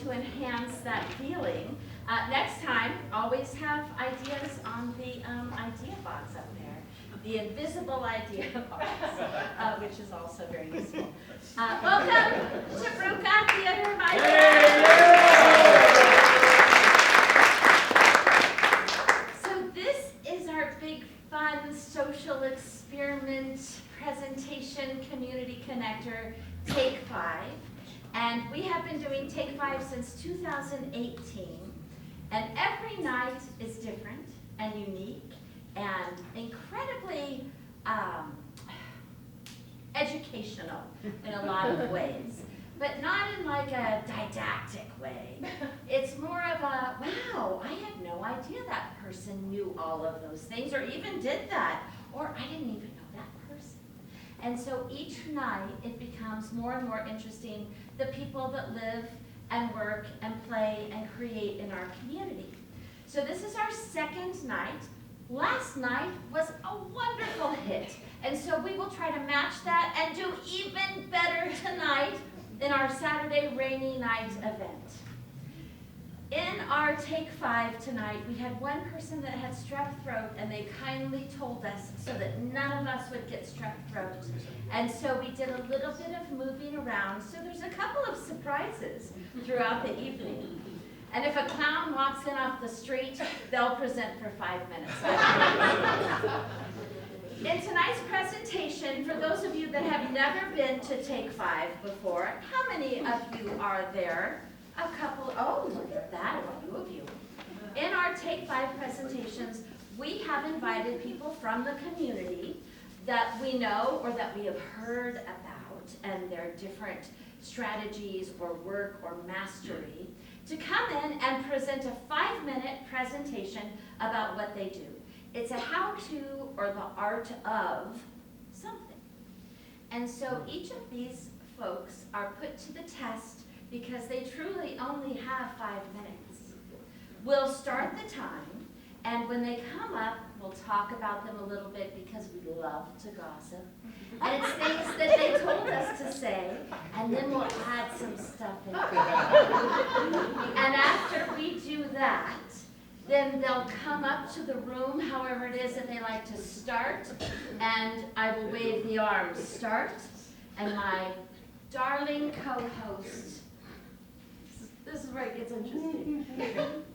to enhance that feeling. Next time, always have ideas on the idea box up there. The invisible idea box, which is also very useful. Welcome to Brüka Theatre, my friends. So this is our big, fun, social experiment, presentation, community connector, Take 5. And we have been doing Take 5 since 2018. And every night is different and unique and incredibly educational in a lot of ways, but not in like a didactic way. It's more of a, wow, I had no idea that person knew all of those things or even did that, or I didn't even know that person. And so each night it becomes more and more interesting, the people that live and work and play and create in our community. So this is our second night. Last night was a wonderful hit. And so we will try to match that and do even better tonight in our Saturday rainy night event. In our Take 5 tonight, we had one person that had strep throat, and they kindly told us so that none of us would get strep throat. And so we did a little bit of moving around, so there's a couple of surprises throughout the evening. And if a clown walks in off the street, they'll present for 5 minutes. In tonight's presentation, for those of you that have never been to Take 5 before, how many of you are there? A couple, oh, look at that, a few of you. In our Take 5 presentations, we have invited people from the community that we know or that we have heard about and their different strategies or work or mastery to come in and present a 5-minute presentation about what they do. It's a how-to or the art of something. And so each of these folks are put to the test because they truly only have 5 minutes. We'll start the time, and when they come up, we'll talk about them a little bit because we love to gossip. And it's things that they told us to say, and then we'll add some stuff in. And after we do that, then they'll come up to the room, however it is that they like to start, and I will wave the arms, start, and my darling co-host, this is where it gets interesting.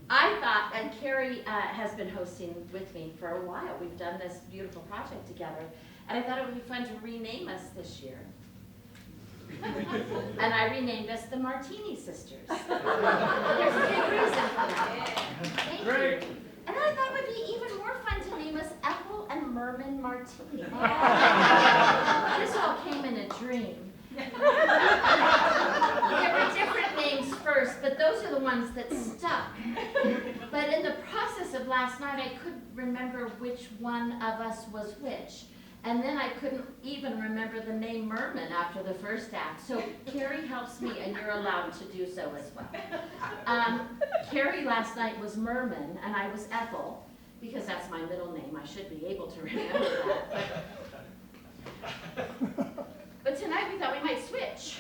I thought, and Carrie has been hosting with me for a while. We've done this beautiful project together. And I thought it would be fun to rename us this year. And I renamed us the Martini Sisters. There's a big reason for that. Thank you. And I thought it would be even more fun to name us Ethel and Merman Martini. This all came in a dream. There were different names first, but those are the ones that stuck. But in the process of last night, I couldn't remember which one of us was which. And then I couldn't even remember the name Merman after the first act. So Carrie helps me, and you're allowed to do so as well. Carrie last night was Merman, and I was Ethel, because that's my middle name. I should be able to remember that. But tonight we thought we might switch.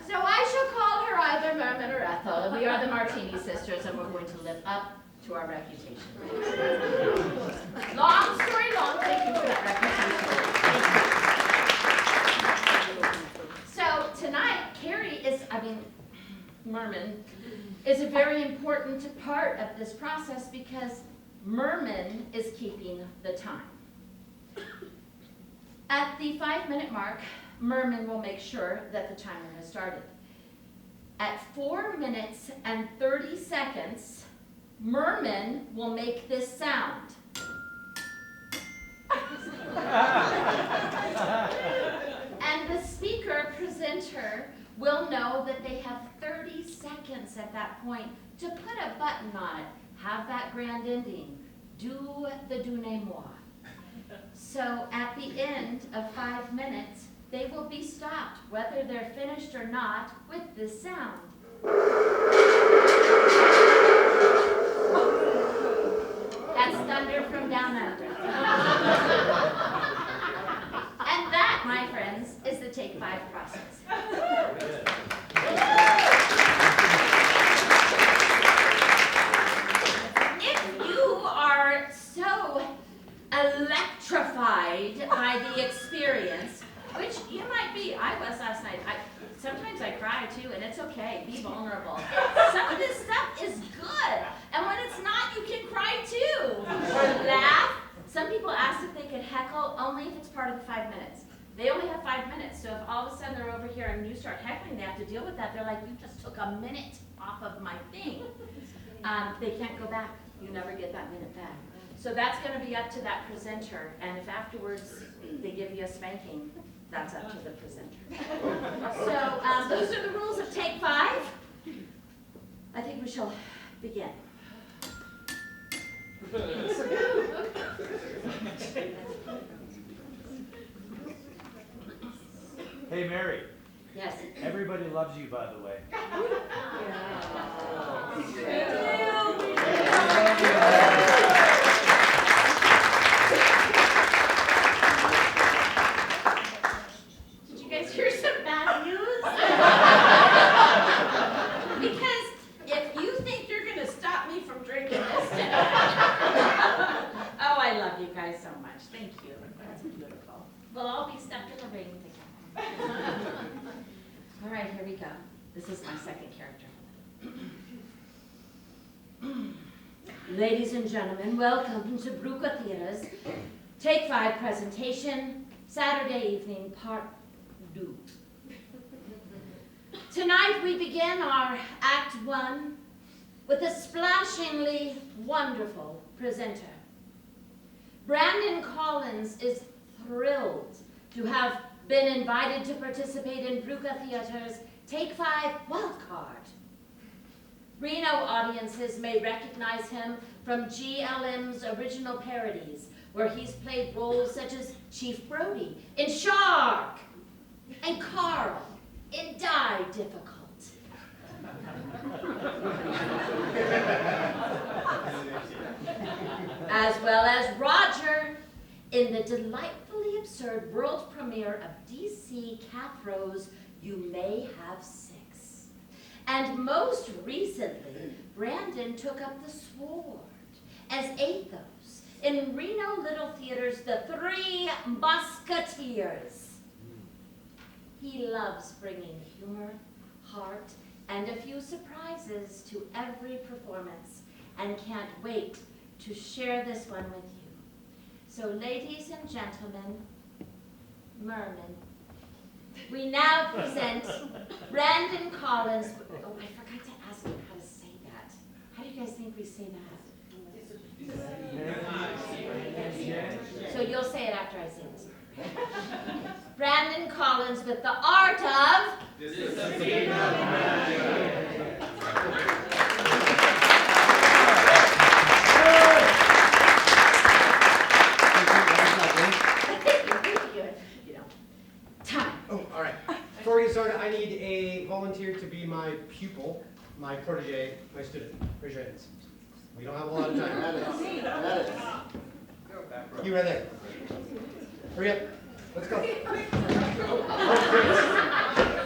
So I shall call her either Merman or Ethel, and we are the Martini Sisters, and we're going to live up to our reputation. Long story long, thank you for that reputation. So tonight, Merman is a very important part of this process because Merman is keeping the time. At the 5-minute mark, Merman will make sure that the timer has started. At 4 minutes and 30 seconds, Merman will make this sound. And the speaker presenter will know that they have 30 seconds at that point to put a button on it, have that grand ending, do the denouement. So at the end of 5 minutes, they will be stopped, whether they're finished or not, with this sound. That's thunder from down under. And that, my friends, is the Take 5 process. electrified by the experience, which you might be. I was last night. Sometimes I cry too, and it's okay. Be vulnerable. Some of this stuff is good, and when it's not, you can cry too. Or laugh. Some people asked if they could heckle only if it's part of the 5 minutes. They only have 5 minutes, so if all of a sudden they're over here and you start heckling, they have to deal with that. They're like, you just took a minute off of my thing. They can't go back. You never get that minute back. So that's going to be up to that presenter, and if afterwards they give you a spanking, that's up to the presenter. So those are the rules of Take 5. I think we shall begin. Hey, Mary. Yes. Everybody loves you, by the way. Did you guys hear some bad news? Because if you think you're going to stop me from drinking this tonight. Oh, I love you guys so much. Thank you. That's beautiful. We'll all be stuck in the ring together. All right, here we go. This is my second character. Ladies and gentlemen, welcome to Brüka Theatre's Take 5 presentation, Saturday evening, part 2. Tonight we begin our Act 1 with a splashingly wonderful presenter. Brandon Collins is thrilled to have been invited to participate in Bruka Theatre's Take 5 wildcard. Reno audiences may recognize him from GLM's original parodies, where he's played roles such as Chief Brody in Shark and Carl in Die Difficult. As well as Roger in the delightfully absurd world premiere of DC Cathro's You May Have Six. And most recently, Brandon took up the sword as Athos in Reno Little Theater's The Three Musketeers. He loves bringing humor, heart, and a few surprises to every performance, and can't wait to share this one with you. So ladies and gentlemen, mermen, we now present Brandon Collins. Oh, I forgot to ask you how to say that. How do you guys think we say that? So you'll say it after I say this. Brandon Collins with the Art of... Before we get started, I need a volunteer to be my pupil, my protege, my student. Raise your hands. We don't have a lot of time. You right there. Hurry up. Let's go.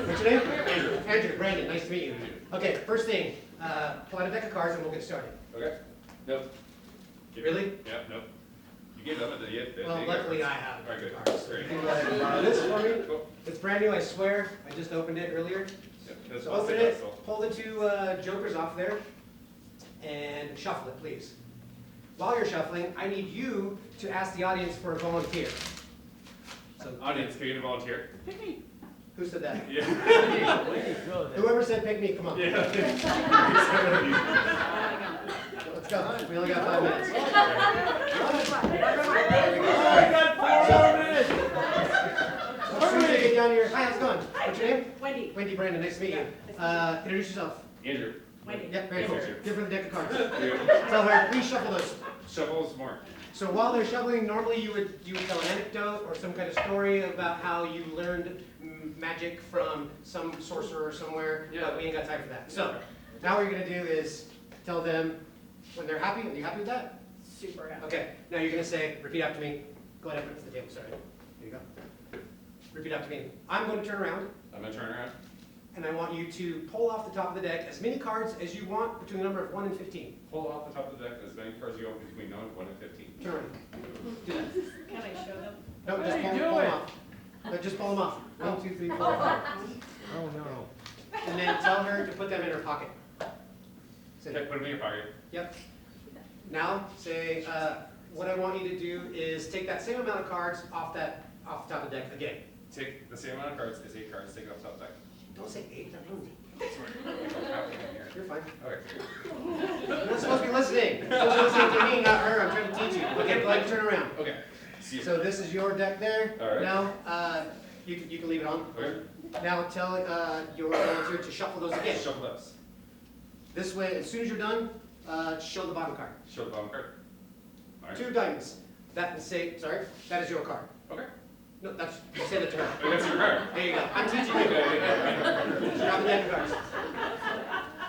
What's your name? Andrew. Andrew. Brandon. Nice to meet you. Okay. First thing, pull out a deck of cards and we'll get started. Okay. Nope. Really? Yeah. Nope. You gave them the yet. Well, luckily I have. All right, good. Cards. Great. You can go ahead and borrow this for me. Cool. It's brand new, I swear. I just opened it earlier. Yeah, So open it, pull the two jokers off there, and shuffle it, please. While you're shuffling, I need you to ask the audience for a volunteer. So, Audience, can you get a volunteer? pick me. Who said that? Yeah. Whoever said pick me, come on. Yeah. Let's go. We only got 5 minutes. As soon as you get down here, hi, how's it going? What's your name? Wendy. Wendy Brandon, nice to meet you. Introduce yourself. Andrew. Wendy. Yep, very cool. Andrew. Give her the deck of cards. Yeah. Tell her, please shuffle those. Shovels more. So while they're shuffling, normally you would tell an anecdote or some kind of story about how you learned magic from some sorcerer somewhere, but we ain't got time for that. So now what you're gonna do is tell them when they're happy. Are you happy with that? Super happy. Okay, now you're gonna say, repeat after me. Go ahead and put it to the table, sorry. Here you go. Repeat after me. I'm going to turn around. I'm gonna turn around. and I want you to pull off the top of the deck as many cards as you want between the number of 1 and 15. Pull off the top of the deck as many cards you want between 1 and 15. Turn around. Do that. Can I show them? No, What just are you pull them doing? off. No, just pull them off. 1, 2, 3, 4, 5. Oh, no. And then tell her to put them in her pocket. Say, Okay, put them in your pocket. yep. Now, say, what I want you to do is take that same amount of cards off the top of the deck again. Take the same amount of cards as 8 cards, take it off the top deck. Don't say 8, that ruins it. What's happening here? You're fine. Okay. You're not supposed to be listening. You're supposed to be listening to me, not her. I'm trying to teach you. Okay, go ahead and turn around. Okay. See you. So this is your deck there. All right. Now, you can leave it on. Okay. Now tell your volunteer to shuffle those again. Shuffle those. This way, as soon as you're done, show the bottom card. Show the bottom card. All right. 2 diamonds. That is your card. Okay. No, you say that to her. Oh, that's your card. There you go. I'm teaching you. Drop the deck of cards.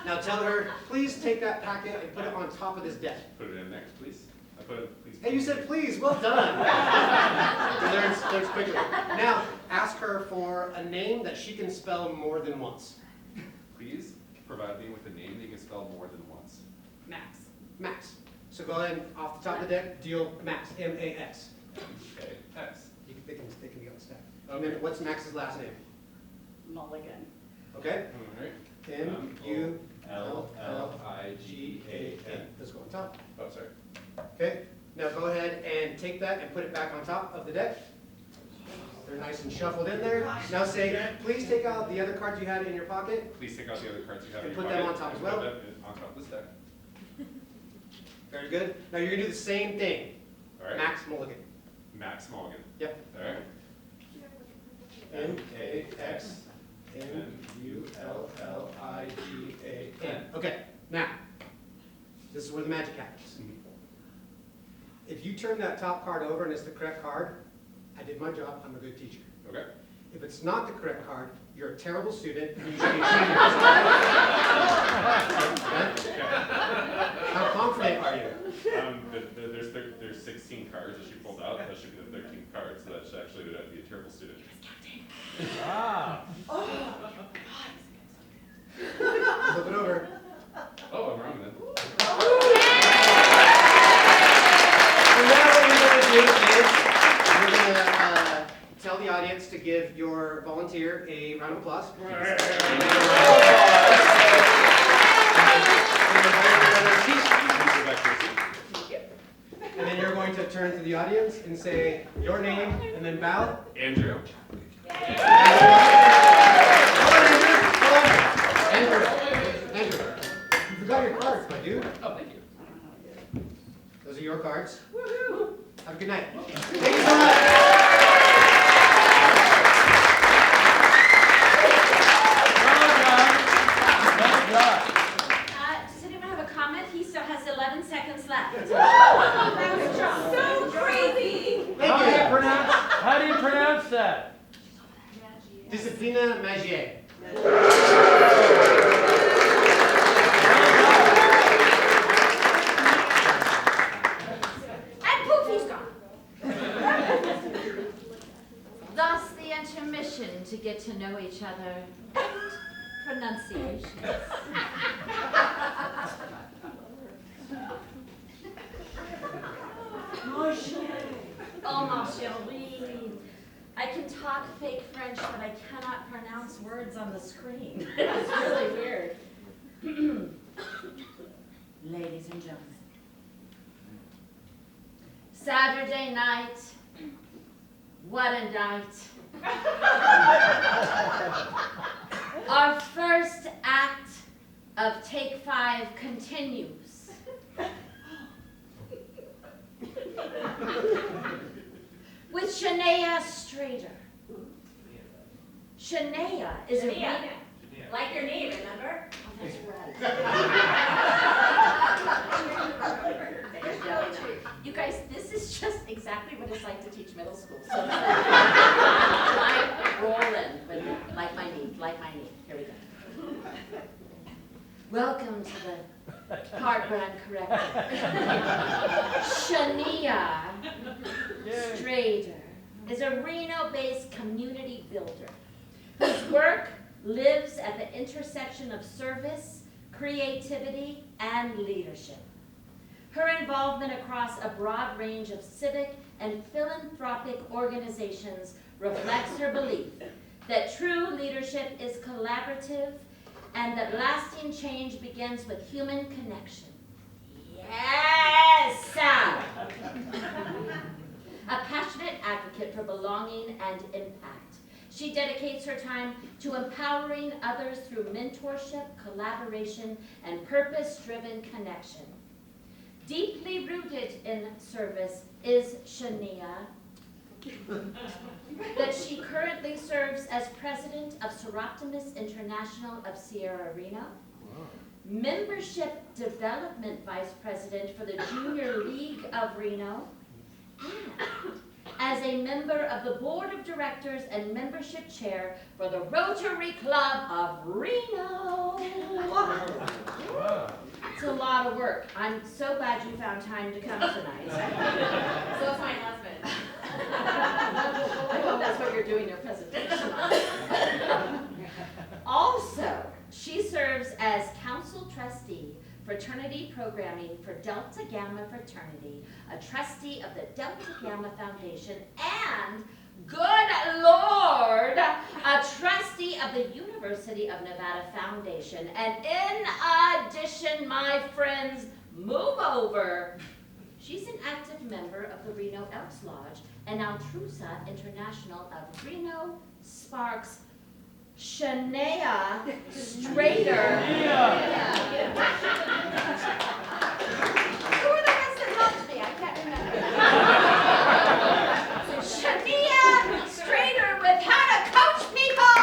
Now tell her, please take that packet and put it on top of this deck. Put it in next, please. I put it, please. Hey, you said please. Well done. Learns quickly. Now ask her for a name that she can spell more than once. Please provide me with a name that you can spell more than once. Max. Max. So go ahead and off the top of the deck, deal Max. M-A-X. Okay. X. They can be on the stack. And then what's Max's last name? Mulligan. Okay. All right. M-U-L-L-I-G-A-N. L-L-I-G-A-N. Let's go on top. Oh, sorry. Okay. Now go ahead and take that and put it back on top of the deck. They're nice and shuffled in there. Now say, please take out the other cards you had in your pocket. Please take out the other cards you have And in your put them pocket on top as and well. Put them on top of this deck. Very good. Now you're gonna do the same thing. All right. Max Mulligan. Max Mulligan. Yep. All right. M-A-X. M-U-L-L-I-G-A-N. Okay, now, this is where the magic happens. If you turn that top card over and it's the correct card, I did my job, I'm a good teacher. Okay. If it's not the correct card, you're a terrible student, and you should be ashamed of yourself. How confident are you? There's 16 cards that she pulled out. That should be the 13th card, so that should actually be a terrible student. Wow. Flip it over. Oh, I'm wrong then. So now what we're going to do is we're going to tell the audience to give your volunteer a round of applause. And then you're going to turn to the audience and say your name and then bow. Andrew. Andrew. Andrew. You forgot your cards, my dude. Oh, thank you. Those are your cards. Have a good night. Thank you so much. Does anyone have a comment? He still has 11 seconds left. So crazy. How do you pronounce that? Disciplina Magier. And poof, he's gone. Thus the intermission to get to know each other and pronunciations. Oh, ma chérie. I can talk fake French, but I cannot pronounce words on the screen. It's really weird. Ladies and gentlemen, Saturday night, what a night. Our first act of Take 5 continues. With Shania Strader. Shania is a Like your name, remember? You guys, this is just exactly what it's like to teach middle school. So I'm rolling with like my knee. Here we go. Welcome to the part where I'm corrected. Shania Strader is a Reno-based community builder whose work lives at the intersection of service, creativity, and leadership. Her involvement across a broad range of civic and philanthropic organizations reflects her belief that true leadership is collaborative and that lasting change begins with human connection. Yes! A passionate advocate for belonging and impact. She dedicates her time to empowering others through mentorship, collaboration, and purpose-driven connection. Deeply rooted in service is Shania, that she currently serves as president of Seroptimus International of Sierra Reno, membership development vice president for the Junior League of Reno, and as a member of the board of directors and membership chair for the Rotary Club of Reno. It's a lot of work. I'm so glad you found time to come tonight. So is my husband. I hope that's what you're doing your presentation on. Also, she serves as council trustee, fraternity programming for Delta Gamma Fraternity, a trustee of the Delta Gamma Foundation, and, good Lord, a trustee of the University of Nevada Foundation. And in addition, my friends, move over. She's an active member of the Reno Elks Lodge and Altrusa International of Reno Sparks. Shania Strader. Who are the ones that helped me? I can't remember. Shania Strader with How to Coach People.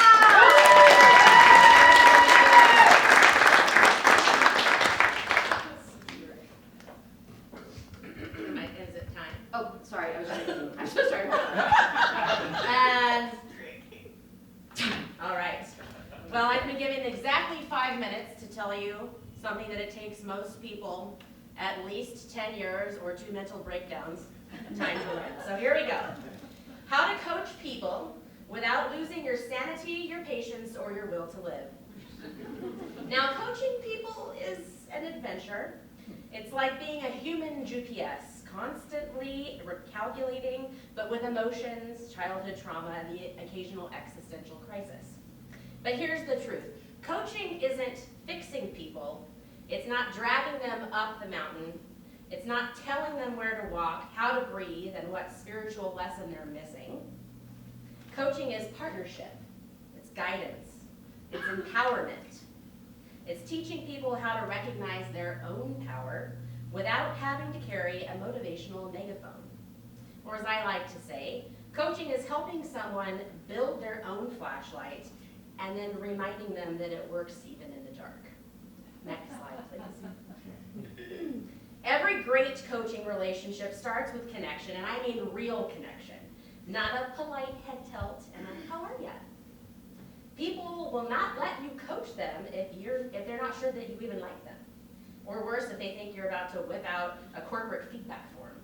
Is it time? Oh, sorry, I was reading. I'm so sorry. And All right. Well, I've been given exactly 5 minutes to tell you something that it takes most people at least 10 years or 2 mental breakdowns time to learn. So here we go. How to coach people without losing your sanity, your patience, or your will to live. Now, coaching people is an adventure. It's like being a human GPS, constantly recalculating, but with emotions, childhood trauma, and the occasional existential crisis. But here's the truth. Coaching isn't fixing people. It's not dragging them up the mountain. It's not telling them where to walk, how to breathe, and what spiritual lesson they're missing. Coaching is partnership. It's guidance. It's empowerment. It's teaching people how to recognize their own power without having to carry a motivational megaphone. Or as I like to say, coaching is helping someone build their own flashlight and then reminding them that it works even in the dark. Next slide, please. Every great coaching relationship starts with connection, and I mean real connection, not a polite head tilt and a how are ya? People will not let you coach them if they're not sure that you even like them. Or worse, if they think you're about to whip out a corporate feedback form.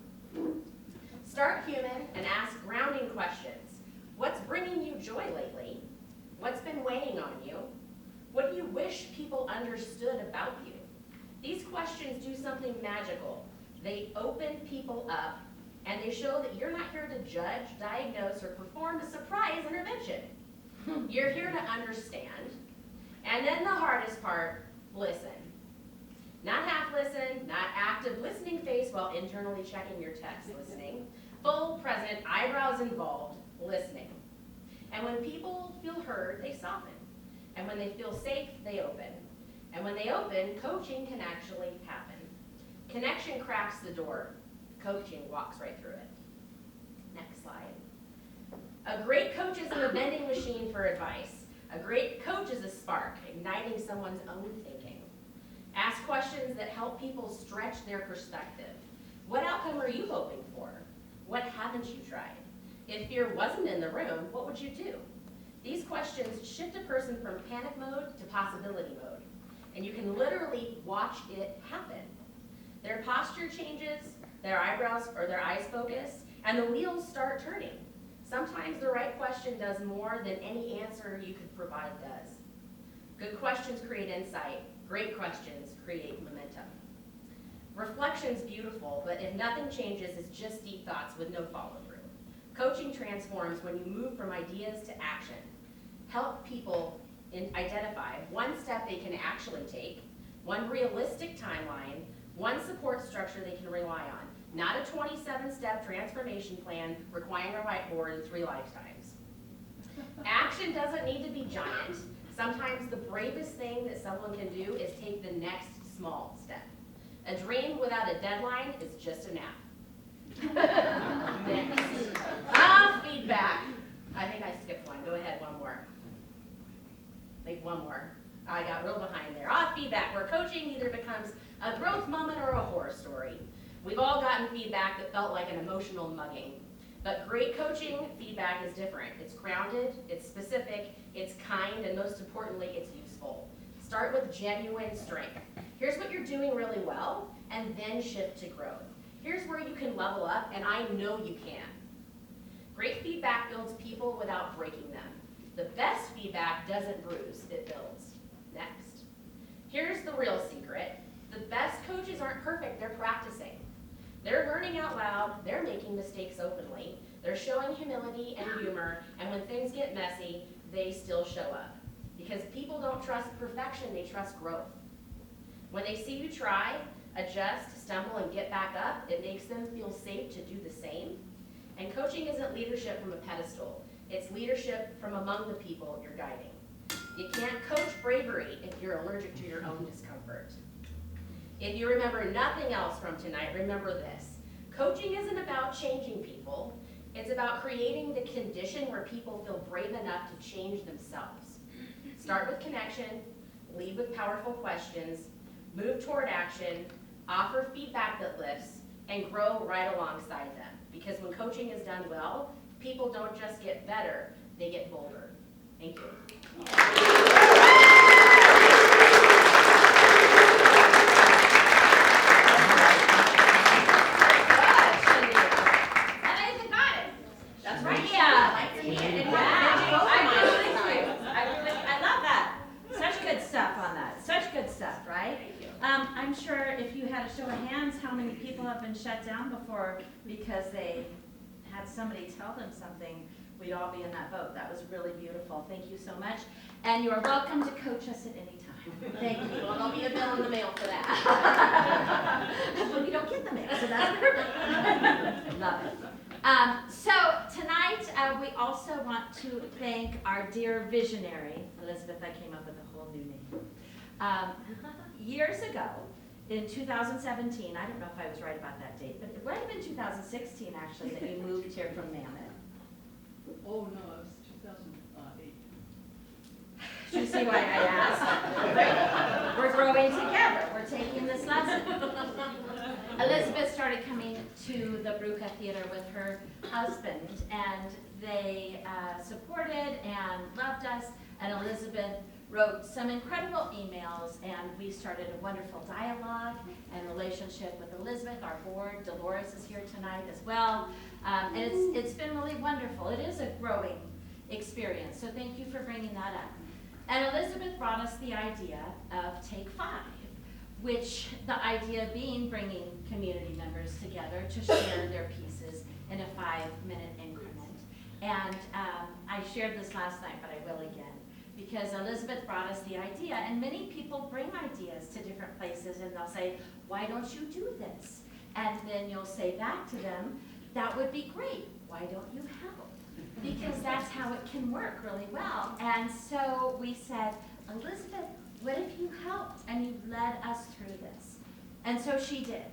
Start human and ask grounding questions. What's bringing you joy lately? What's been weighing on you? What do you wish people understood about you? These questions do something magical. They open people up, and they show that you're not here to judge, diagnose, or perform a surprise intervention. You're here to understand. And then the hardest part, listen. Not half listen, not active listening face while internally checking your text listening. Full, present, eyebrows involved, listening. And when people feel heard, they soften. And when they feel safe, they open. And when they open, coaching can actually happen. Connection cracks the door. Coaching walks right through it. Next slide. A great coach isn't a vending machine for advice. A great coach is a spark, igniting someone's own thinking. Ask questions that help people stretch their perspective. What outcome are you hoping for? What haven't you tried? If fear wasn't in the room, what would you do? These questions shift a person from panic mode to possibility mode, and you can literally watch it happen. Their posture changes, their eyebrows or their eyes focus, and the wheels start turning. Sometimes the right question does more than any answer you could provide does. Good questions create insight. Great questions create momentum. Reflection's beautiful, but if nothing changes, it's just deep thoughts with no follow-through. Coaching transforms when you move from ideas to action. Help people identify one step they can actually take, one realistic timeline, one support structure they can rely on, not a 27-step transformation plan requiring a whiteboard and 3 lifetimes. Action doesn't need to be giant. Sometimes the bravest thing that someone can do is take the next small step. A dream without a deadline is just a nap. Next. Feedback. I think I skipped one. Go ahead, one more. Make one more. I got real behind there. Feedback, where coaching either becomes a growth moment or a horror story. We've all gotten feedback that felt like an emotional mugging. But great coaching feedback is different. It's grounded, it's specific, it's kind, and most importantly, it's useful. Start with genuine strength. Here's what you're doing really well, and then shift to growth. Here's where you can level up, and I know you can. Great feedback builds people without breaking them. The best feedback doesn't bruise, it builds. Next. Here's the real secret. The best coaches aren't perfect, they're practicing. They're learning out loud, they're making mistakes openly, they're showing humility and humor, and when things get messy, they still show up. Because people don't trust perfection, they trust growth. When they see you try, adjust, stumble, and get back up, it makes them feel safe to do the same. And coaching isn't leadership from a pedestal. It's leadership from among the people you're guiding. You can't coach bravery if you're allergic to your own discomfort. If you remember nothing else from tonight, remember this. Coaching isn't about changing people. It's about creating the condition where people feel brave enough to change themselves. Start with connection, lead with powerful questions, move toward action, offer feedback that lifts, and grow right alongside them. Because when coaching is done well, people don't just get better, they get bolder. Thank you. That's right, yeah. I love that. Such good stuff on that. Such good stuff, right? I'm sure if you had a show of hands, how many people have been shut down before because they had somebody tell them something, we'd all be in that boat. That was really beautiful. Thank you so much. And you are welcome to coach us at any time. Thank you. Well, there'll be a bill in the mail for that. But we don't get the mail, so that's perfect. Love it. So tonight, we also want to thank our dear visionary, Elizabeth. I came up with a whole new name. Years ago, in 2017, I don't know if I was right about that date, but it might have been 2016 actually that you moved here from Mammoth. Oh, no, it was 2008. Do you see why I asked? We're growing together. We're taking this lesson. Elizabeth started coming to the Bruka Theatre with her husband, and they supported and loved us, and Elizabeth wrote some incredible emails, and we started a wonderful dialogue and relationship with Elizabeth. Our board, Dolores, is here tonight as well, and it's been really wonderful. It is a growing experience, so thank you for bringing that up. And Elizabeth brought us the idea of Take 5, which the idea being bringing community members together to share their pieces in a 5-minute increment. And I shared this last night, but I will again, because Elizabeth brought us the idea, and many people bring ideas to different places, and they'll say, why don't you do this? And then you'll say back to them, that would be great, why don't you help? Because that's how it can work really well. And so we said, Elizabeth, what if you helped and you led us through this? And so she did.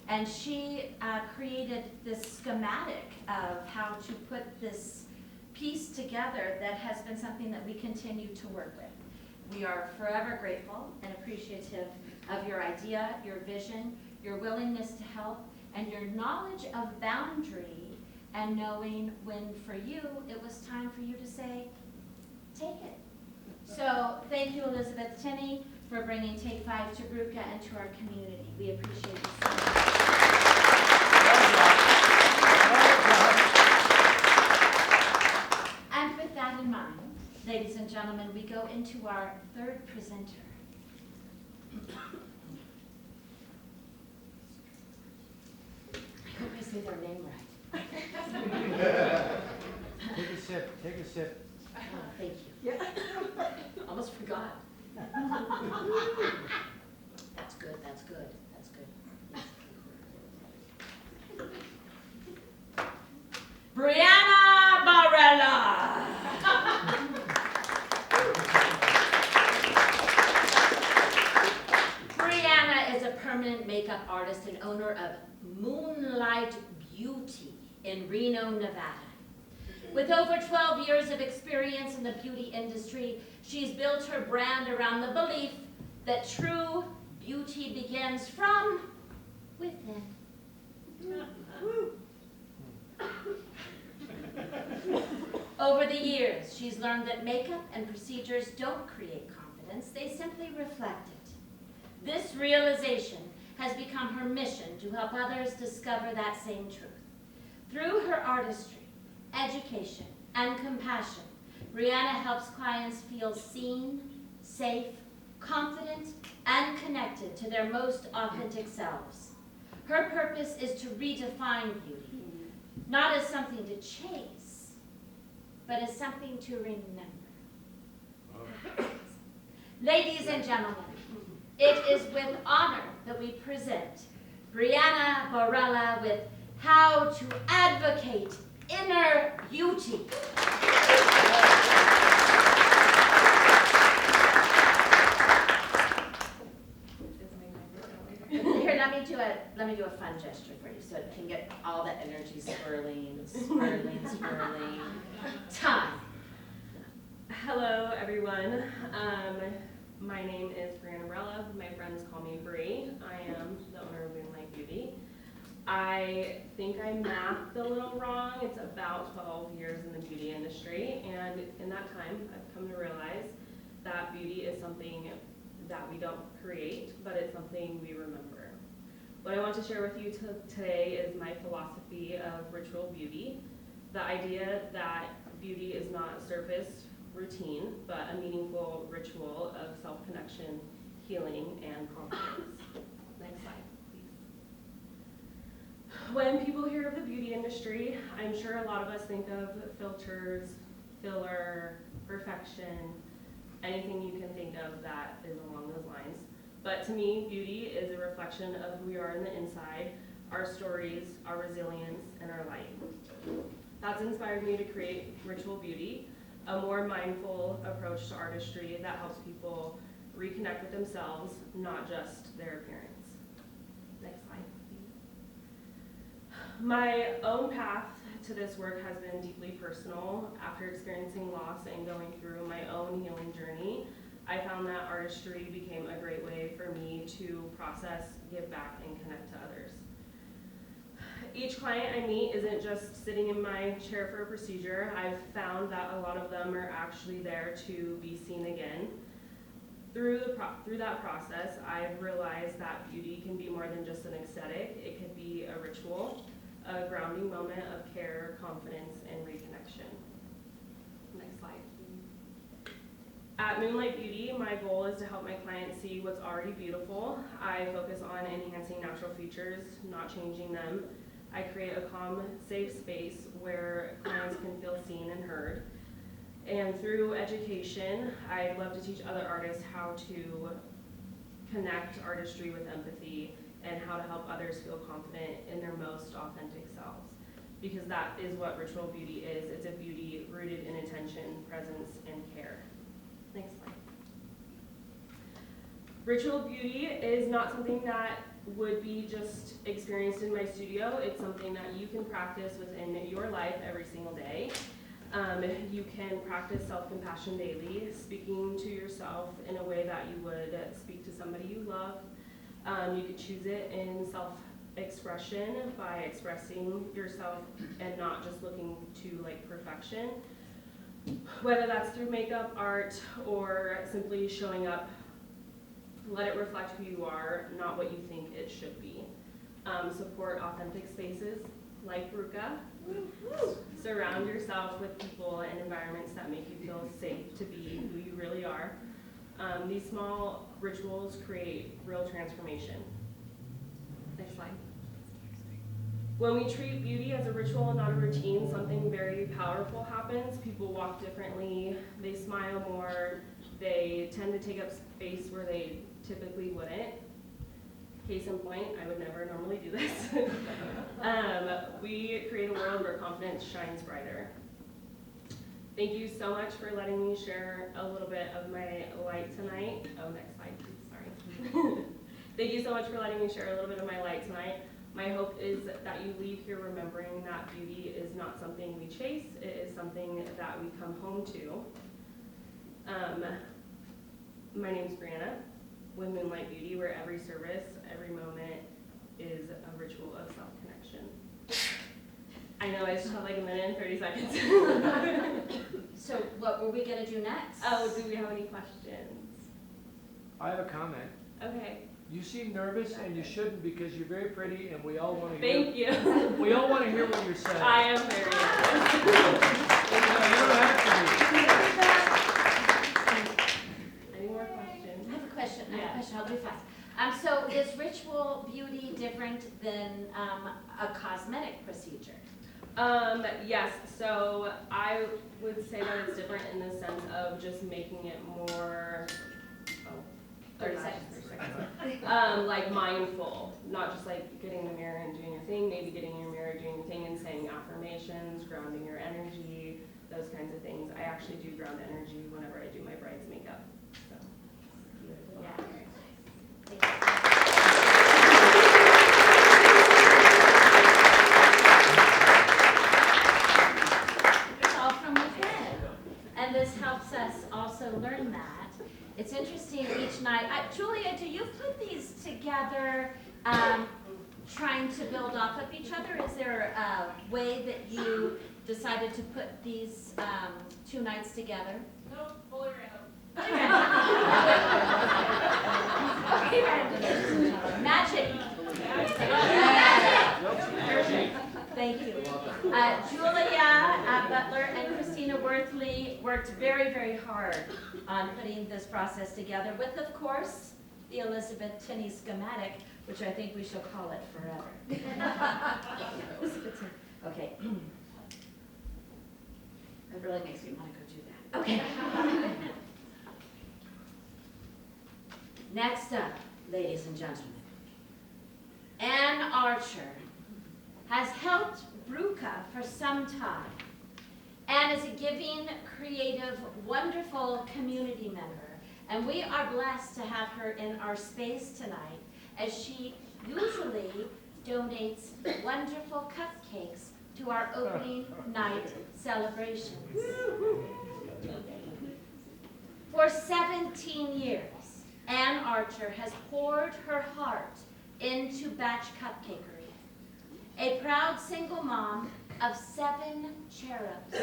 And she created this schematic of how to put this piece together that has been something that we continue to work with. We are forever grateful and appreciative of your idea, your vision, your willingness to help, and your knowledge of boundary and knowing when for you it was time for you to say, take it. So thank you, Elizabeth Tinney, for bringing Take 5 to Brüka and to our community. We appreciate you so much. And with that in mind, Ladies and gentlemen, we go into our third presenter. I hope I say their name right. Take a sip, take a sip. Oh, thank you. Almost forgot. That's good, that's good, that's good. Brianna Barella. Brianna is a permanent makeup artist and owner of Moonlight Beauty in Reno, Nevada. With over 12 years of experience in the beauty industry, she's built her brand around the belief that true beauty begins from within. Over the years, she's learned that makeup and procedures don't create confidence, they simply reflect it. This realization has become her mission to help others discover that same truth. Through her artistry, education, and compassion, Brianna helps clients feel seen, safe, confident, and connected to their most authentic selves. Her purpose is to redefine beauty, not as something to chase, but as something to remember. Ladies and gentlemen, it is with honor that we present Brianna Barella with How to Advocate Inner Beauty. Here, let me do a fun gesture for you so it can get all that energy swirling, swirling, swirling. Time. Hello, everyone. My name is Brianna Barella. My friends call me Bree. I am the owner of Moonlight Beauty. I think I mathed a little wrong. It's about 12 years in the beauty industry, and in that time, I've come to realize that beauty is something that we don't create, but it's something we remember. What I want to share with you today is my philosophy of ritual beauty, the idea that beauty is not surface routine, but a meaningful ritual of self-connection, healing, and confidence. Next slide, please. When people hear of the beauty industry, I'm sure a lot of us think of filters, filler, perfection, anything you can think of that is along those lines. But to me, beauty is a reflection of who we are in the inside, our stories, our resilience, and our light. That's inspired me to create Ritual Beauty, a more mindful approach to artistry that helps people reconnect with themselves, not just their appearance. Next slide, please. My own path to this work has been deeply personal. After experiencing loss and going through my own healing journey, I found that artistry became a great way for me to process, give back, and connect to others. Each client I meet isn't just sitting in my chair for a procedure. I've found that a lot of them are actually there to be seen again. Through that process, I've realized that beauty can be more than just an aesthetic. It could be a ritual, a grounding moment of care, confidence, and reconnection. Next slide. At Moonlight Beauty, my goal is to help my clients see what's already beautiful. I focus on enhancing natural features, not changing them. I create a calm, safe space where clients can feel seen and heard. And through education, I'd love to teach other artists how to connect artistry with empathy and how to help others feel confident in their most authentic selves. Because that is what Ritual Beauty is. It's a beauty rooted in attention, presence, and care. Next slide. Ritual Beauty is not something that would be just experienced in my studio. It's something that you can practice within your life every single day. You can practice self-compassion daily, speaking to yourself in a way that you would speak to somebody you love. You could choose it in self-expression by expressing yourself and not just looking to like perfection. Whether that's through makeup, art, or simply showing up, let it reflect who you are, not what you think it should be. Support authentic spaces like Bruka. Surround yourself with people and environments that make you feel safe to be who you really are. These small rituals create real transformation. Next slide. When we treat beauty as a ritual, not a routine, something very powerful happens. People walk differently, they smile more, they tend to take up space where they typically wouldn't. Case in point, I would never normally do this. We create a world where confidence shines brighter. Thank you so much for letting me share a little bit of my light tonight. Oh, next slide, please, sorry. Thank you so much for letting me share a little bit of my light tonight. My hope is that you leave here remembering that beauty is not something we chase, it is something that we come home to. My name's Brianna with Moonlight Beauty, where every service, every moment is a ritual of self-connection. I know I just have like a minute and 30 seconds. So what were we gonna do next? Oh, do we have any questions? I have a comment. Okay, You seem nervous, and you shouldn't, because you're very pretty, and we all want to hear. thank you. We all want to hear what you're saying. I am very You don't have Any more questions? I have a question, Yeah. I'll do fast. So is ritual beauty different than a cosmetic procedure? Yes, so I would say that it's different in the sense of just making it more, 30 not seconds. just 30 seconds. Like mindful, not just like getting in the mirror and doing your thing, maybe getting in your mirror, doing your thing and saying affirmations, grounding your energy, those kinds of things. I actually do ground energy whenever I do my bride's makeup, so. Yeah. It's all from within, and this helps us also learn that. It's interesting each night. Julia, do you put these together trying to build off of each other? Is there a way that you decided to put these 2 nights together? No, fully random. Okay, random. Magic. Thank you. Julia Butler and Christina Worthley worked very, very hard on putting this process together with, of course, the Elizabeth Tinney schematic, which I think we shall call it forever. Okay. It really makes me want to go do that. Okay. Next up, ladies and gentlemen, Ann Archer has helped Brüka for some time and is a giving, creative, wonderful community member. And we are blessed to have her in our space tonight, as she usually donates wonderful cupcakes to our opening night celebrations. For 17 years, Ann Archer has poured her heart into batch cupcakery. A proud single mom of 7 cherubs.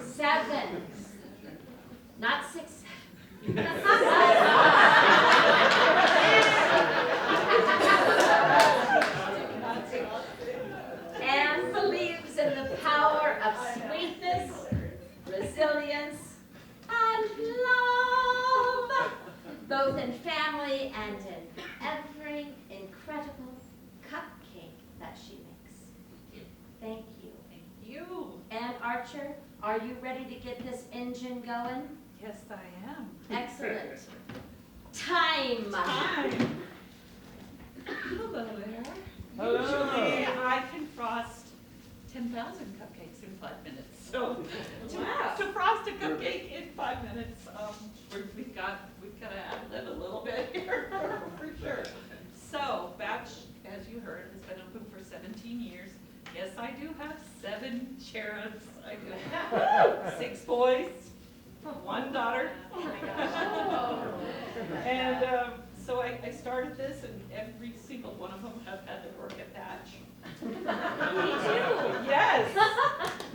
7. Not 6. Anne believes in the power of sweetness, resilience, and love, both in family and in every incredible cupcake that she makes. Thank you. Thank you. Ann Archer, are you ready to get this engine going? Yes, I am. Excellent. Time. Hello there. Hello. Usually I can frost 10,000 cupcakes in 5 minutes. So to frost a cupcake in 5 minutes, we've got to ad-lib a little bit here for sure. So Batch, as you heard, has been open for 17 years. Yes, I do have 7 cherubs. I do. 6 boys, 1 daughter. Oh my gosh. And so I started this, and every single one of them have had to work at Batch. Me too. Yes.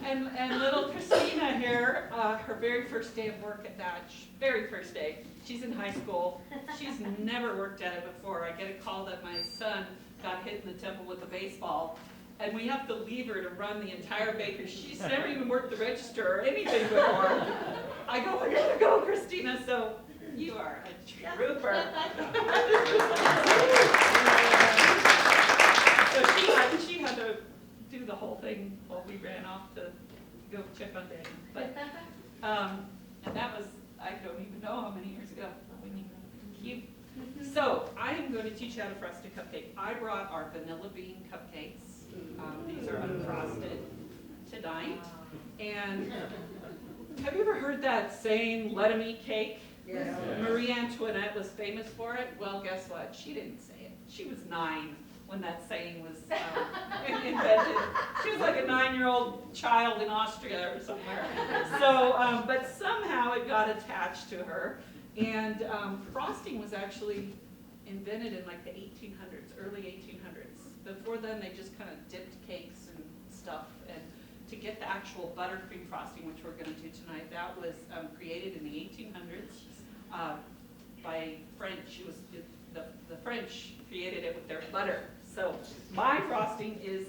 And little Christina here, her very first day of work at Batch, very first day. She's in high school. She's never worked at it before. I get a call that my son got hit in the temple with a baseball, and we have to leave her to run the entire bakery. She's never even worked the register or anything before. I go, I gotta go, Christina, so you are a trooper. So she had to do the whole thing while we ran off to go check on Daniel. But, and that was, I don't even know how many years ago. Cute. So I am going to teach you how to frost a cupcake. I brought our vanilla bean cupcakes. These are unfrosted tonight. And have you ever heard that saying, let 'em eat cake? Yes. Marie Antoinette was famous for it. Well, guess what? She didn't say it. She was 9 when that saying was invented. She was like a 9-year-old child in Austria or somewhere. So, but somehow it got attached to her. And frosting was actually invented in like the 1800s, early 1800s. Before then, they just kind of dipped cakes and stuff. And to get the actual buttercream frosting, which we're going to do tonight, that was created in the 1800s by French. It was the French created it with their butter. So my frosting is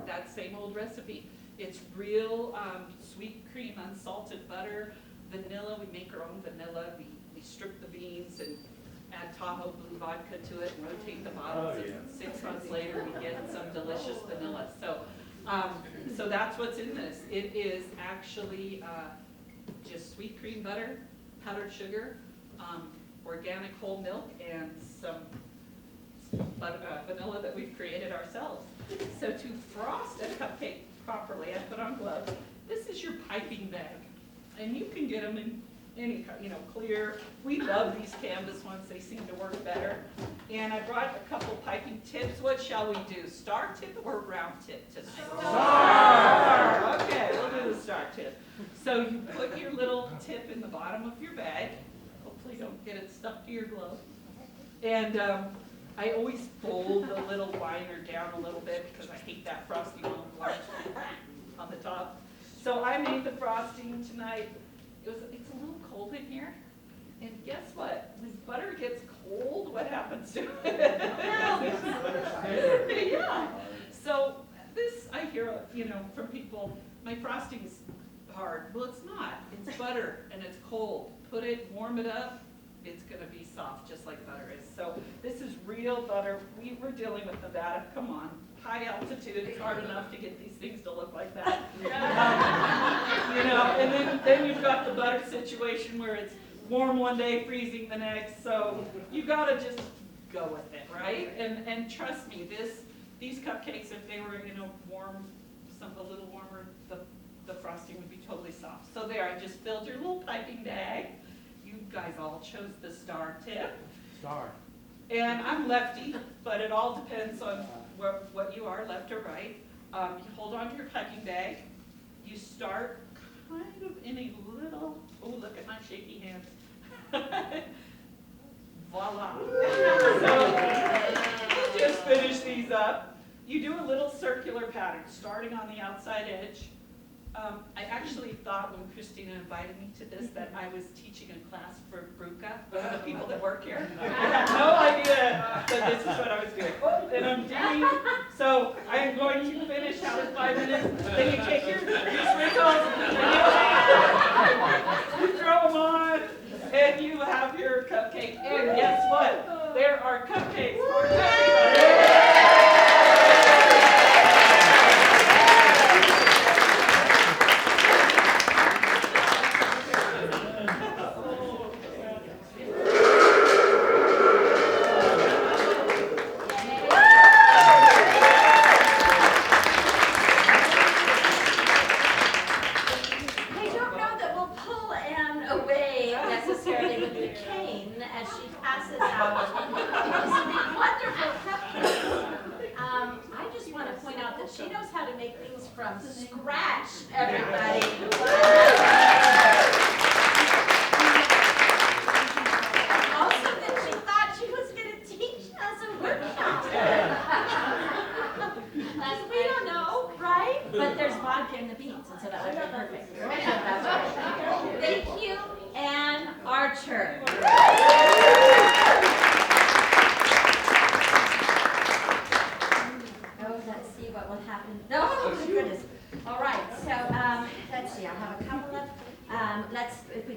that same old recipe. It's real sweet cream, unsalted butter, vanilla. We make our own vanilla. We strip the beans and add Tahoe blue vodka to it and rotate the bottles. Oh, yeah. And 6 months later, we get some delicious vanilla. So, so that's what's in this. It is actually just sweet cream butter, powdered sugar, organic whole milk, and some vanilla that we've created ourselves. So to frost a cupcake properly, I put on gloves. This is your piping bag, and you can get them in any, clear. We love these canvas ones. They seem to work better. And I brought a couple piping tips. What shall we do? Star tip or round tip tonight? Star. Okay, we'll do the star tip. So you put your little tip in the bottom of your bag. Hopefully don't get it stuck to your glove. And I always fold the little liner down a little bit because I hate that frosting on the top. So I made the frosting tonight. It's a little cold in here. And guess what? When butter gets cold, what happens to it? Yeah. So this, I hear, from people, my frosting's hard. Well, it's not. It's butter and it's cold. Put it, warm it up. It's going to be soft, just like butter is. So this is real butter. We were dealing with Nevada. Come on, high altitude. It's hard enough to get these things to look like that. And then you've got the butter situation where it's warm one day, freezing the next. So you got to just go with it, right? And trust me, these cupcakes, if they were warm, a little warmer, the frosting would be totally soft. So there, I just filled your little piping bag. You guys all chose the star tip. Star. And I'm lefty, but it all depends on what you are, left or right. You hold on to your piping bag. You start kind of in a little, oh, look at my shaky hands. Voila. So you just finish these up. You do a little circular pattern, starting on the outside edge. I actually thought when Christina invited me to this that I was teaching a class for Bruka, the people that work here. I had no idea that this is what I was doing. And I'm doing, so I am going to finish out in 5 minutes. Then you take your sprinkles, and you throw them on, and you have your cupcake. And guess what? There are cupcakes for everybody.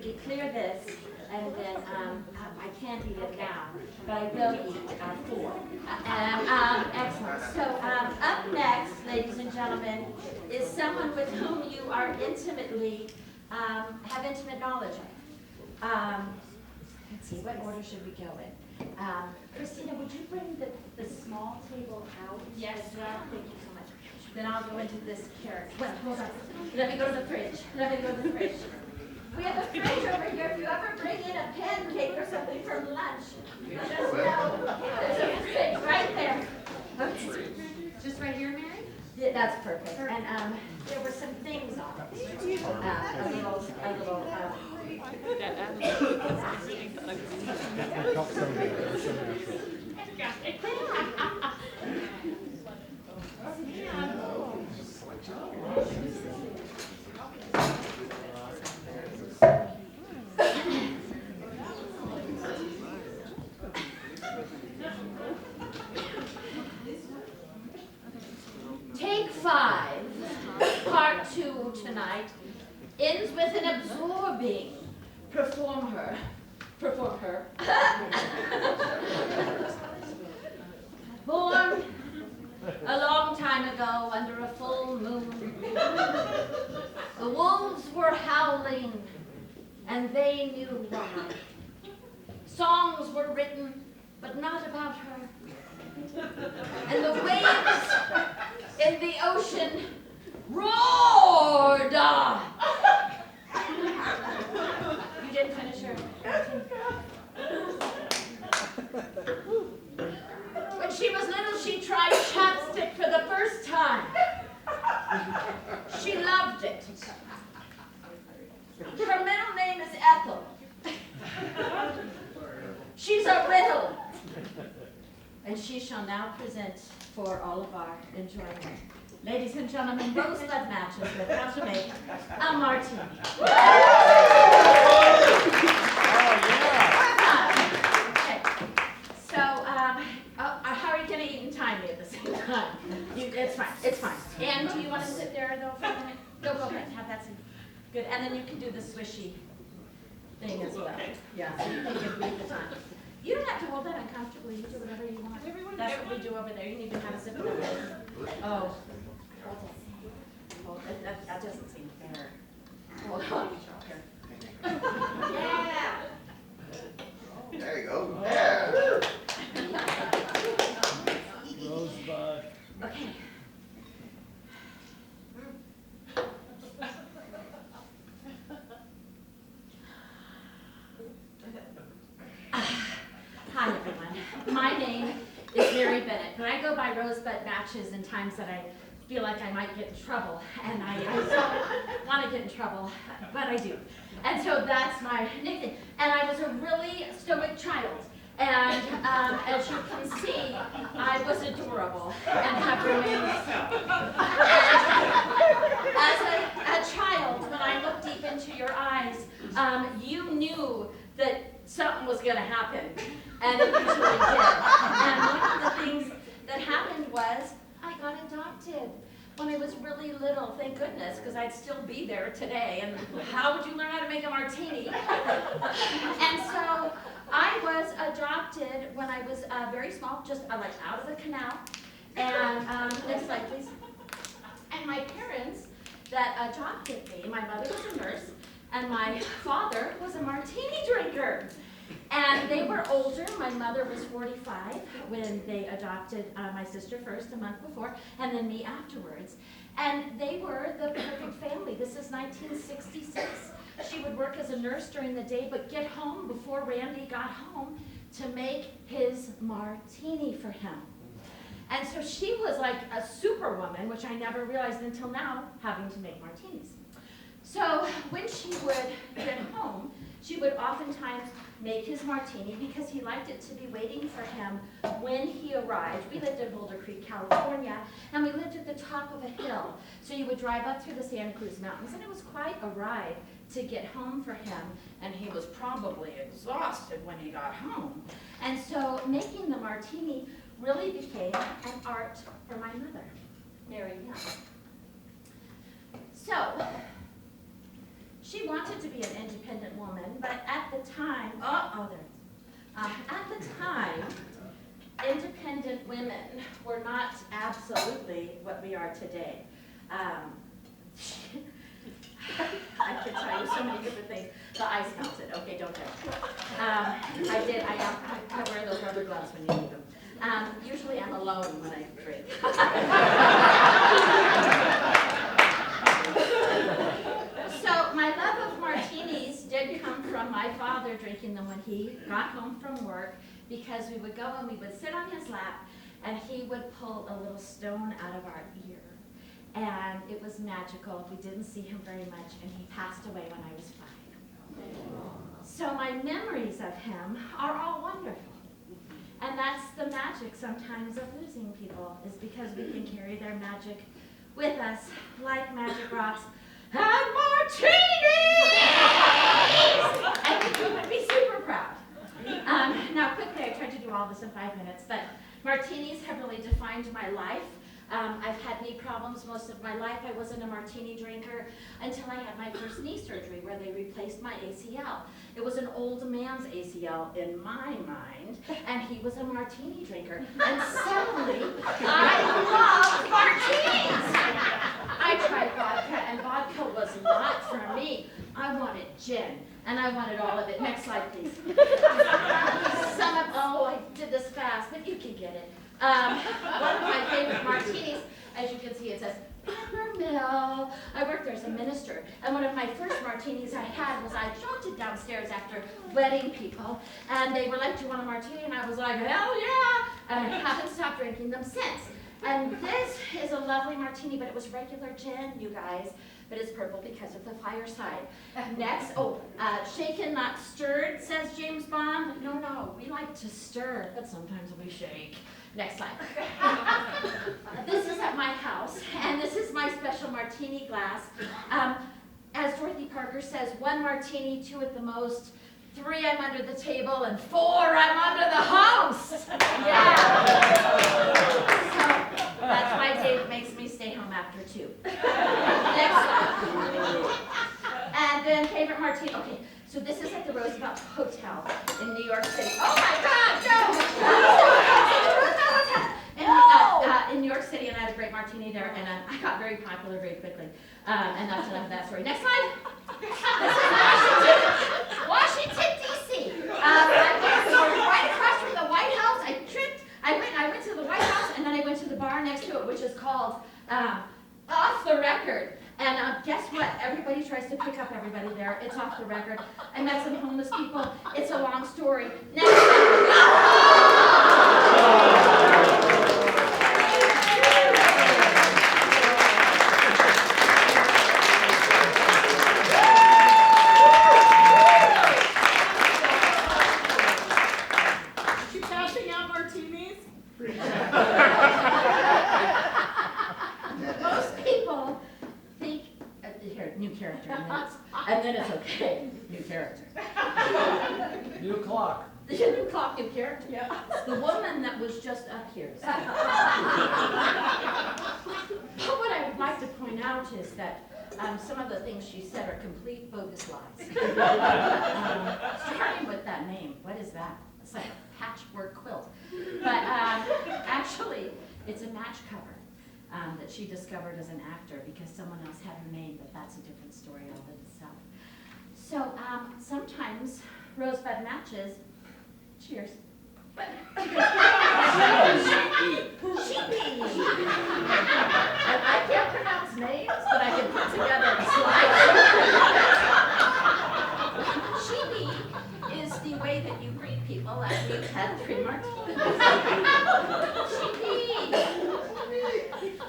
could clear this, and then I can't eat it now, but I will eat 4. Excellent. So up next, ladies and gentlemen, is someone with whom you are intimately, have intimate knowledge of. Let's see, what order should we go in? Christina, would you bring the small table out? Yes. As well? Thank you so much. Then I'll go into this character. Well, hold on. Let me go to the fridge. We have a fridge over here. If you ever bring in a pancake or something from lunch, let us know. There's a fridge right there. Okay. Just right here, Mary? Yeah, that's perfect. And there were some things on it. A little. Take 5, part 2 tonight, ends with an absorbing perform her. Born a long time ago under a full moon, the wolves were howling, and they knew why. Songs were written, but not about her. And the waves in the ocean roared. You didn't finish her. When she was little, she tried chapstick for the first time. She loved it. Her middle name is Ethel. She's a riddle. And she shall now present for all of our enjoyment. Ladies and gentlemen, rosebud matches with how to make a martini. Okay. So, how are you going to eat and time me at the same time? It's fine. And do you want to sit there though for a minute? Go ahead, have that seat. Good, and then you can do the swishy thing as well. Yeah, so you can read the time. You don't have to hold that uncomfortably. You do whatever you want. That's what we do over there. You can even have a sip of that. Oh, that doesn't seem fair. Hold on. Yeah. There you go. Yeah. Rosebud. Okay. Hi, everyone. My name is Mary Bennett, but I go by Rosebud Matches in times that I feel like I might get in trouble, and I don't want to get in trouble, but I do. And so that's my nickname. And I was a really stoic child, and as you can see, I was adorable and have remained so. As a child, when I looked deep into your eyes, you knew that something was going to happen, and it usually did. And one of the things that happened was I got adopted when I was really little, thank goodness, because I'd still be there today. And how would you learn how to make a martini? And so I was adopted when I was very small, just like out of the canal. And next slide, please. And my parents that adopted me, my mother was a nurse, and my father was a martini drinker. And they were older. My mother was 45 when they adopted my sister first, a month before, and then me afterwards. And they were the perfect family. This is 1966. She would work as a nurse during the day, but get home before Randy got home to make his martini for him. And so she was like a superwoman, which I never realized until now, having to make martinis. So when she would get home, she would oftentimes make his martini because he liked it to be waiting for him when he arrived. We lived in Boulder Creek, California, and we lived at the top of a hill. So you would drive up through the Santa Cruz Mountains, and it was quite a ride to get home for him, and he was probably exhausted when he got home. And so making the martini really became an art for my mother, Mary Young. So she wanted to be an independent woman, but at the time, at the time, independent women were not absolutely what we are today. I could tell you so many different things. The ice melted. Okay, don't tell. I wear those rubber gloves when you need them. Usually I'm alone when I drink. So my love of martinis did come from my father drinking them when he got home from work, because we would go and we would sit on his lap and he would pull a little stone out of our ear. And it was magical. We didn't see him very much, and he passed away when I was 5. So my memories of him are all wonderful. And that's the magic sometimes of losing people, is because we can carry their magic with us, like magic rocks and martinis! I think we would be super proud. Now quickly, I tried to do all this in 5 minutes, but martinis have really defined my life. I've had knee problems most of my life. I wasn't a martini drinker until I had my first knee surgery, where they replaced my ACL. It was an old man's ACL in my mind, and he was a martini drinker. And suddenly, I loved martinis! I tried vodka, and vodka was not for me. I wanted gin, and I wanted all of it. Next slide, please. I did this fast, but you can get it. One of my favorite martinis, as you can see, it says Peppermill. I worked there as a minister, and one of my first martinis I had was I jolted downstairs after wedding people, and they were like, "Do you want a martini?" And I was like, "Hell yeah!" And I haven't stopped drinking them since. And this is a lovely martini, but it was regular gin, you guys, but it's purple because of the fireside. Next, shaken, not stirred, says James Bond. No, we like to stir, but sometimes we shake. Next slide. This is at my house, and this is my special martini glass. As Dorothy Parker says, 1 martini, 2 at the most, 3 I'm under the table, and 4 I'm under the house. Yeah. So that's why Dave makes me stay home after 2. Next slide. And then favorite martini. Okay, so this is at the Roosevelt Hotel in New York City. Oh my God, no! In New York City, and I had a great martini there, and I got very popular very quickly. And that's enough of that story. Next slide. This is Washington, D.C. Right across from the White House. I went to the White House, and then I went to the bar next to it, which is called Off the Record. And guess what? Everybody tries to pick up everybody there. It's off the record. I met some homeless people. It's a long story. Next. And then it's okay. New character. New clock. New clock, new character. Yeah. The woman that was just up here. But what I would like to point out is that some of the things she said are complete bogus lies. Starting with that name. What is that? It's like a patchwork quilt. But actually, it's a match cover. That she discovered as an actor because someone else had her name, but that's a different story all in itself. So sometimes rosebud matches, cheers. Sheepy. And I can't pronounce names, but I can put together a slide. Sheepy is the way that you greet people after you've had 3 martinis. Sheepy.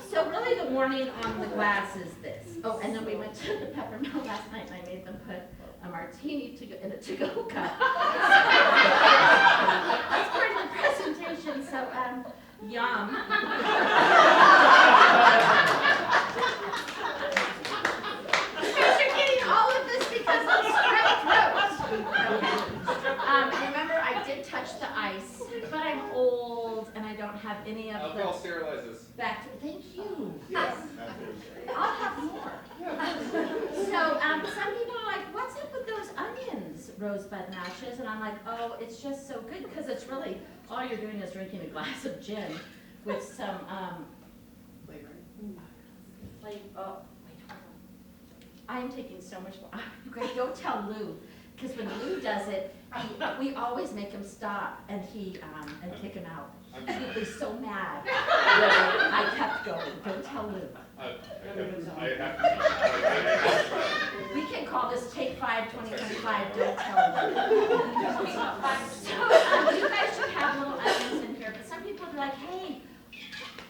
So really the warning on the glass is this. Oh, and then we went to the Peppermill last night, and I made them put a martini in a to-go cup. That's part of the presentation, so yum. You guys are getting all of this because of strep throat. Remember, I did touch the ice, but I'm old, and I don't have any of the... Alcohol sterilizes. Thank you. Yes. I'll have more. So some people are like, rosebud mashes, and I'm like, oh, it's just so good, because it's really, all you're doing is drinking a glass of gin with some, oh, wait, hold on. I am taking so much more. Great, don't tell Lou, because when Lou does it, we always make him stop and and kick him out. He'd be so mad that I kept going. Don't tell Lou. We can call this Take 5 2025. Don't tell Lou. So you guys should have little items in here, but some people are like, hey,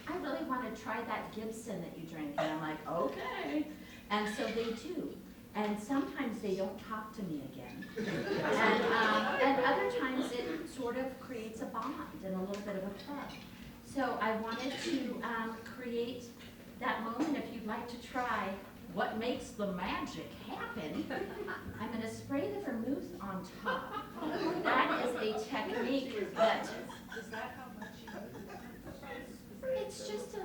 I really want to try that Gibson that you drink. And I'm like, okay. And so they do. And sometimes they don't talk to me again. And other times it sort of creates a bond and a little bit of a club. So I wanted to create that moment. If you'd like to try what makes the magic happen, I'm going to spray the vermouth on top. That is a technique that... Is that how much you use? It's just a...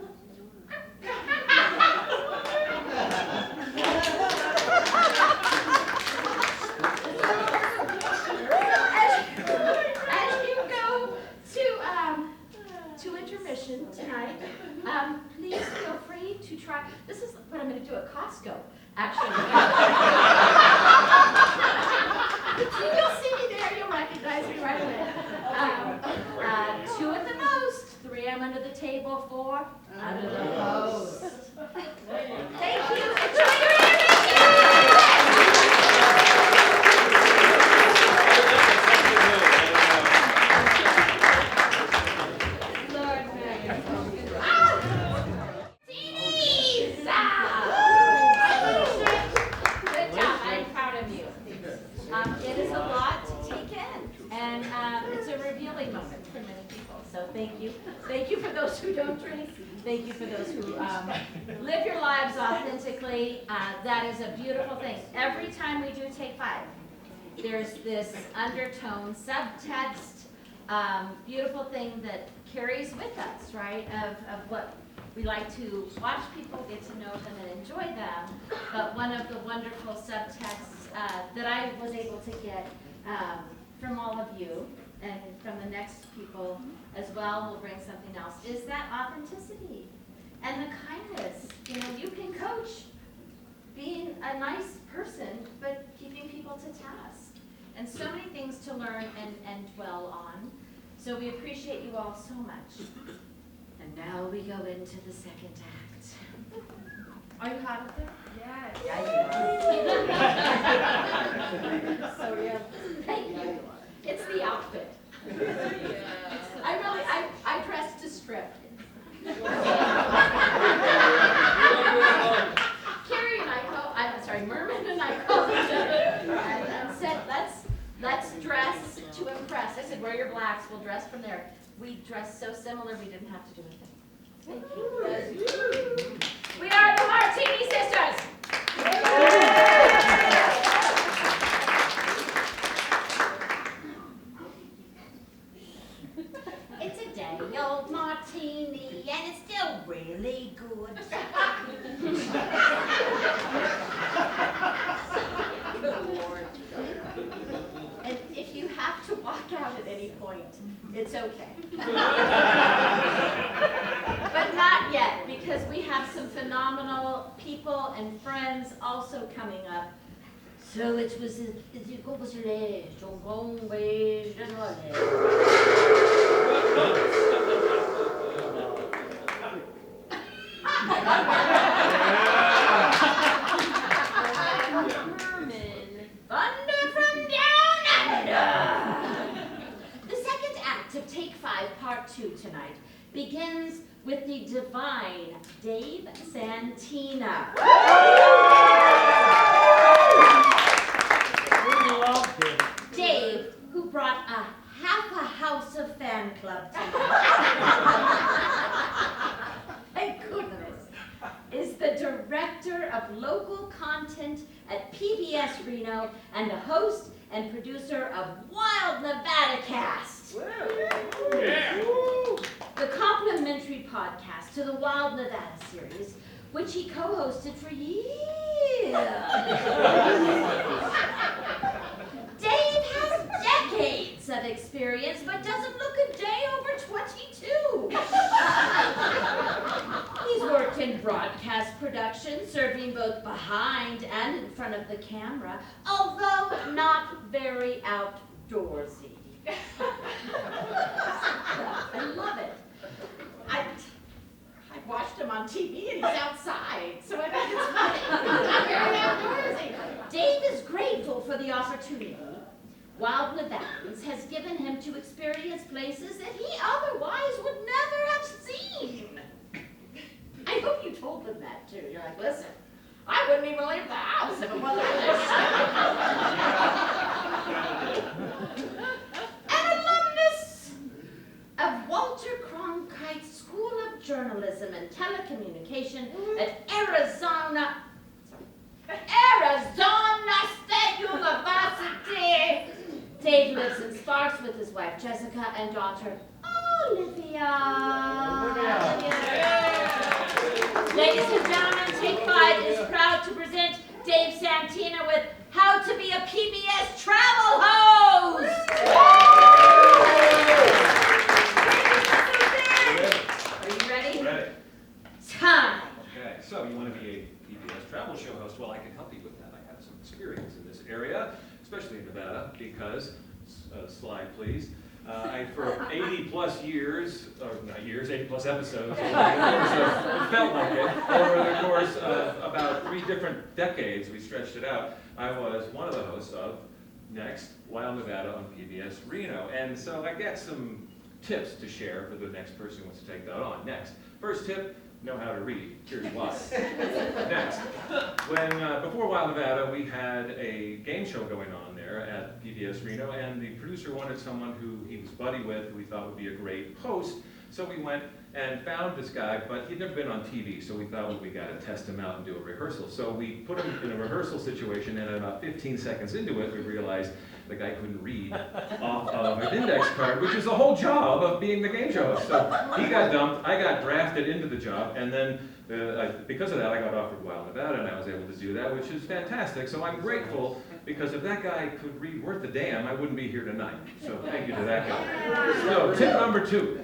As you go to intermission tonight, please feel free to try. This is what I'm going to do at Costco, actually. You'll see me there. You'll recognize me right away. 2 at the most. 3 I'm under the table. 4 under the post. Thank you. Enjoy your intermission. Good job. I'm proud of you. It is a lot to take in, and it's a revealing moment for many people. So thank you. Thank you for those who don't drink. Thank you for those who live your lives authentically. That is a beautiful thing. Every time we do Take 5, there's this undertone, subtext, beautiful thing that carries with us, right, of what we like to watch people, get to know them, and enjoy them. But one of the wonderful subtexts that I was able to get from all of you, and from the next people as well, we'll bring something else, is that authenticity and the kindness. You know, you can coach being a nice person, but keeping people to task. And so many things to learn and dwell on. So we appreciate you all so much. And now we go into the second act. Are you hot up there? Yes. Yeah, you are. So real. Thank you. It's the outfit. I dressed to strip. Carrie and Merman and I called each other and said, let's dress to impress. I said, wear your blacks, we'll dress from there. We dressed so similar, we didn't have to do a thing. Thank you. We are the Martini Sisters. It's a day old martini and it's still really good. Good Lord. And if you have to walk out at any point, it's okay. But not yet, because we have some phenomenal people and friends also coming up. So it was Thunder from down under. The second act of Take 5, Part 2 tonight begins with the divine Dave Santina. Dave, who brought half a house of fan club tonight. Thank goodness. Is the director of local content at PBS Reno and the host and producer of Wild Nevada Cast. Yeah. The complimentary podcast to the Wild Nevada series, which he co-hosted for years. Dave behind and in front of the camera, although not very outdoorsy. I love it. I watched him on TV and he's outside, so I think it's funny. He's not very outdoorsy. Dave is grateful for the opportunity Wild Nevadans has given him to experience places that he otherwise would never have seen. I hope you told them that too. You're like, listen, I wouldn't even leave the house if it wasn't for this. An alumnus of Walter Cronkite's School of Journalism and Telecommunication at Arizona State University. Dave lives in Sparks with his wife Jessica and daughter Olivia. Ladies and gentlemen, Take 5 is proud to present Dave Santina with How to Be a PBS Travel Host. Are you ready? Ready. Time. Okay, so you want to be a PBS travel show host? Well, I can help you with that. I have some experience in this area, especially in Nevada, because, slide please, for 80 plus years, or not years, 80 plus episodes, it felt like it, over the course of about 3 different decades, we stretched it out, I was one of the hosts of Next, Wild Nevada on PBS Reno. And so I got some tips to share for the next person who wants to take that on. Next, first tip, know how to read. Here's why. Next, before Wild Nevada, we had a game show going on there at PBS Reno, and the producer wanted someone who he was buddy with, who we thought would be a great host. So we went and found this guy, but he'd never been on TV, so we thought, well, we got to test him out and do a rehearsal. So we put him in a rehearsal situation, and about 15 seconds into it, we realized the guy couldn't read off of an index card, which is the whole job of being the game show host. So he got dumped, I got drafted into the job, and then because of that, I got offered Wild Nevada, and I was able to do that, which is fantastic. So I'm grateful, because if that guy could read worth a damn, I wouldn't be here tonight. So thank you to that guy. So tip number 2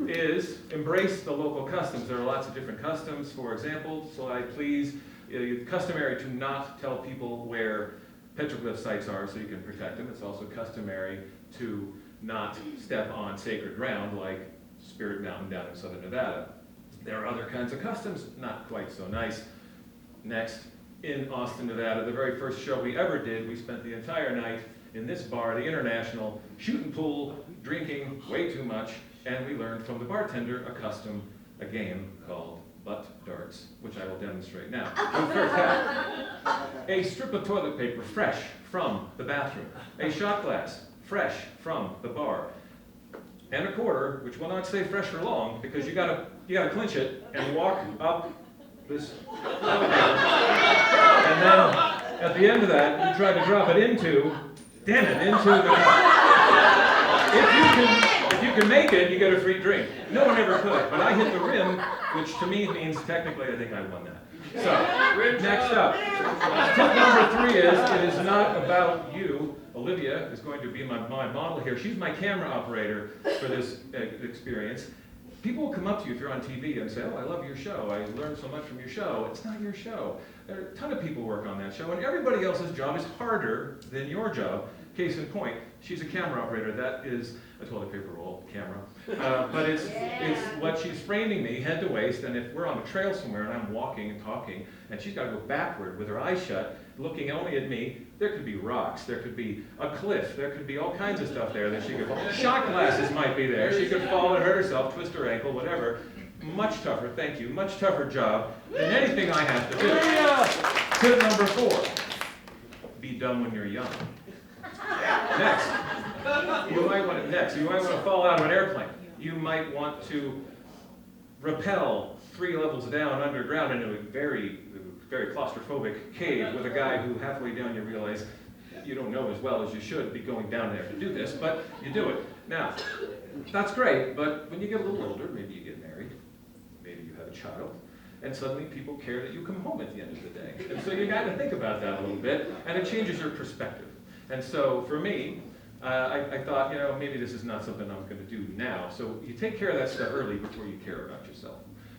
is embrace the local customs. There are lots of different customs. For example, slide please, it's customary to not tell people where petroglyph sites are so you can protect them. It's also customary to not step on sacred ground like Spirit Mountain down in southern Nevada. There are other kinds of customs, not quite so nice. Next, in Austin, Nevada, the very first show we ever did, we spent the entire night in this bar, the International, shooting pool, drinking way too much, and we learned from the bartender a game called butt darts, which I will demonstrate now. We first had a strip of toilet paper fresh from the bathroom, a shot glass fresh from the bar, and a quarter, which will not stay fresh for long because you gotta clinch it and walk up this elevator. And then at the end of that, you try to drop it into the cup. If you can make it, you get a free drink. No one ever could, but I hit the rim, which to me means technically I think I won that. So, next up, tip number 3 is, it is not about you. Olivia is going to be my model here. She's my camera operator for this experience. People will come up to you if you're on TV and say, oh, I love your show. I learned so much from your show. It's not your show. There are a ton of people work on that show, and everybody else's job is harder than your job. Case in point, she's a camera operator. That is a toilet paper roll camera. But it's what she's framing me head to waist, and if we're on a trail somewhere and I'm walking and talking, and she's got to go backward with her eyes shut, looking only at me, there could be rocks, there could be a cliff, there could be all kinds of stuff there that she could fall. Shot glasses might be there. She could fall and hurt herself, twist her ankle, whatever. Much tougher, thank you, much tougher job than anything I have to do. Tip number 4, be dumb when you're young. Next, you might want to fall out of an airplane. You might want to rappel 3 levels down underground into a very, very claustrophobic cave with a guy who halfway down you realize you don't know as well as you should be going down there to do this, but you do it. Now, that's great, but when you get a little older, maybe you get married, maybe you have a child, and suddenly people care that you come home at the end of the day. And so you got to think about that a little bit, and it changes your perspective. And so for me, I thought, maybe this is not something I'm going to do now. So you take care of that stuff early before you care about yourself.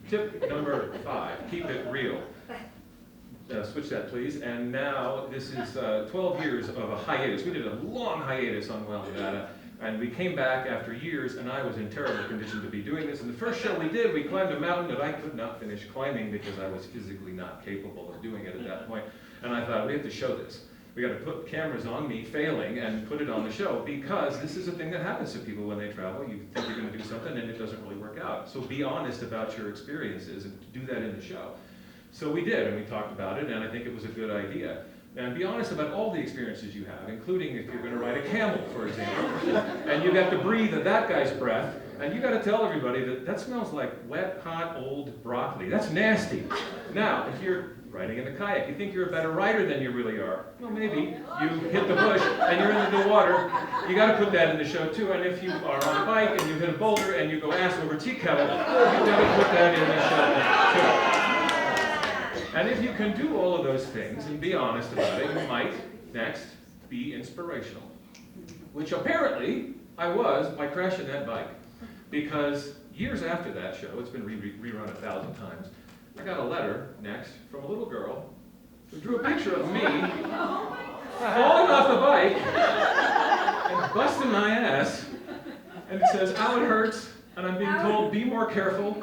Tip number 5, keep it real. Switch that, please. And now this is 12 years of a hiatus. We did a long hiatus on Well, Nevada. And we came back after years, and I was in terrible condition to be doing this. And the first show we did, we climbed a mountain that I could not finish climbing because I was physically not capable of doing it at that point. And I thought, we have to show this. We got to put cameras on me failing and put it on the show, because this is a thing that happens to people when they travel. You think you're going to do something and it doesn't really work out. So be honest about your experiences and do that in the show. So we did, and we talked about it, and I think it was a good idea. And be honest about all the experiences you have, including if you're going to ride a camel, for example, and you have to breathe that guy's breath, and you got to tell everybody that smells like wet, hot, old broccoli. That's nasty. Now, if you're riding in a kayak, you think you're a better rider than you really are. Well, maybe you hit the bush and you're into the water. You got to put that in the show too. And if you are on a bike and you hit a boulder and you go ass over tea kettle, you got to put that in the show too. And if you can do all of those things and be honest about it, you might next be inspirational. Which apparently I was by crashing that bike. Because years after that show, it's been rerun 1,000 times, I got a letter next from a little girl who drew a picture of me falling off the bike and busting my ass. And it says, "Ow, it hurts," and I'm being told, "Be more careful."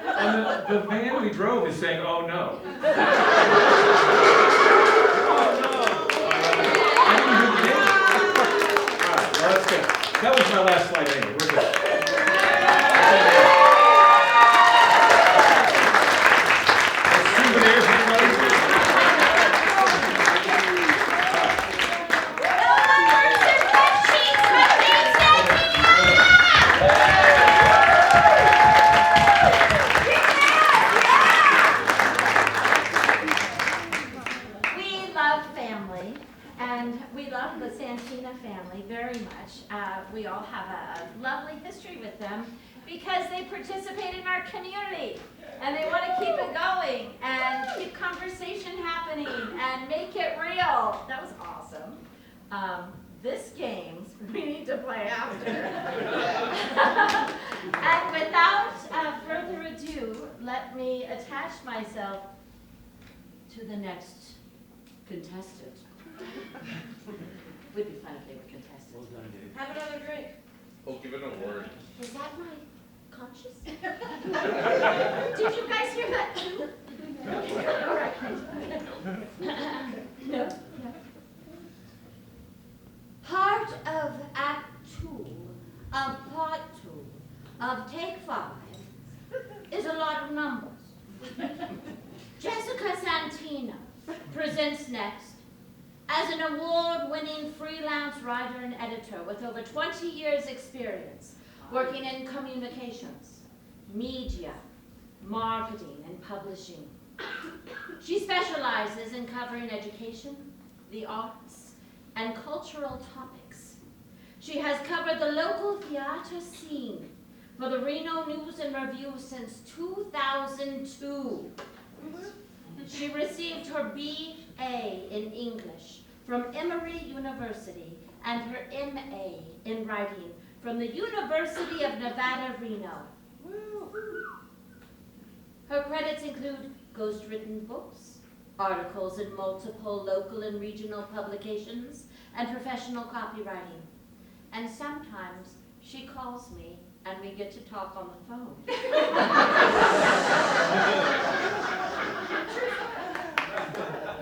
And the van we drove is saying, "Oh no." Oh no. I didn't do the game. All right, well, that's good. That was my last slide anyway. We're good. Souvenirs, everybody? The Santina family very much. We all have a lovely history with them because they participate in our community and they want to keep it going and keep conversation happening and make it real. That was awesome. This game we need to play after. And without further ado, let me attach myself to the next contestant. Would be fun if they were contestants. Have another drink. Oh, give it an award. Was that my conscious? Did you guys hear that too? Okay, all right. No. Part of Act 2 of Part 2 of Take 5 is a lot of numbers. Jessica Santina presents next as an award-winning freelance writer and editor with over 20 years experience working in communications, media, marketing, and publishing. She specializes in covering education, the arts, and cultural topics. She has covered the local theater scene for the Reno News and Review since 2002. She received her BA in English from Emory University and her MA in writing from the University of Nevada, Reno. Her credits include ghostwritten books, articles in multiple local and regional publications, and professional copywriting. And sometimes she calls me and we get to talk on the phone.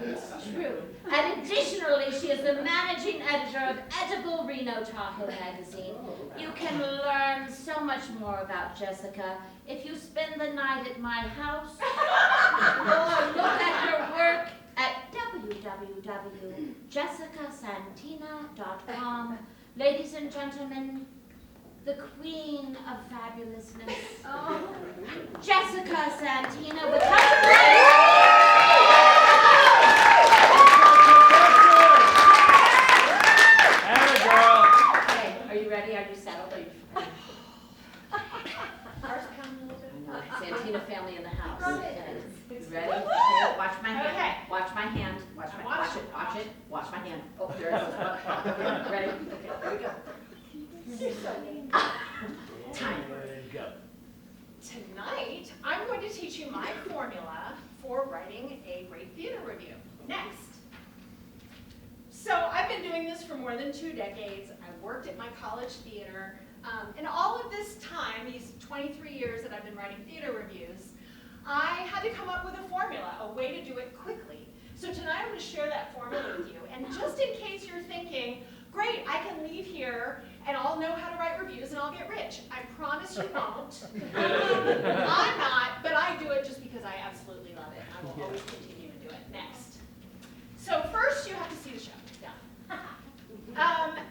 It's true. And additionally, she is the managing editor of Edible Reno Tahoe magazine. You can learn so much more about Jessica if you spend the night at my house or look at her work at www.jessicasantina.com. Ladies and gentlemen, the queen of fabulousness, Jessica Santina with Okay, are you ready? Are you settled? Are you Santina family in the house. Okay. You ready? Okay. Watch my hand. Okay. Watch my hand. Watch it. Watch it. Watch my hand. Oh, there it goes. Okay. Ready? Okay, there we go. Time. Go. Tonight, I'm going to teach you my formula for writing a great theater review. doing this for more than 2 decades. I worked at my college theater. And all of this time, these 23 years that I've been writing theater reviews, I had to come up with a formula, a way to do it quickly. So tonight I'm going to share that formula with you. And just in case you're thinking, great, I can leave here and I'll know how to write reviews and I'll get rich. I promise you won't. I'm not, but I do it just because I absolutely love it. I will always continue to do it. Next. So first you have to see the show.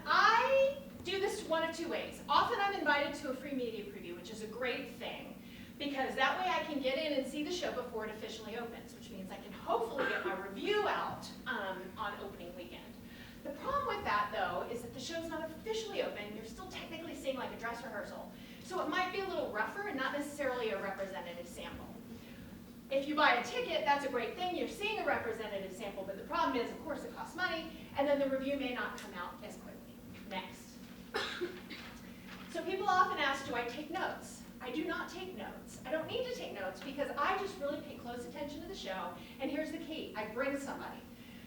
I do this one of 2 ways. Often I'm invited to a free media preview, which is a great thing, because that way I can get in and see the show before it officially opens, which means I can hopefully get my review out on opening weekend. The problem with that, though, is that the show's not officially open. You're still technically seeing like a dress rehearsal. So it might be a little rougher and not necessarily a representative sample. If you buy a ticket, that's a great thing. You're seeing a representative sample, but the problem is, of course, it costs money, and then the review may not come out as quickly. Next. So people often ask, do I take notes? I do not take notes. I don't need to take notes because I just really pay close attention to the show, and here's the key. I bring somebody.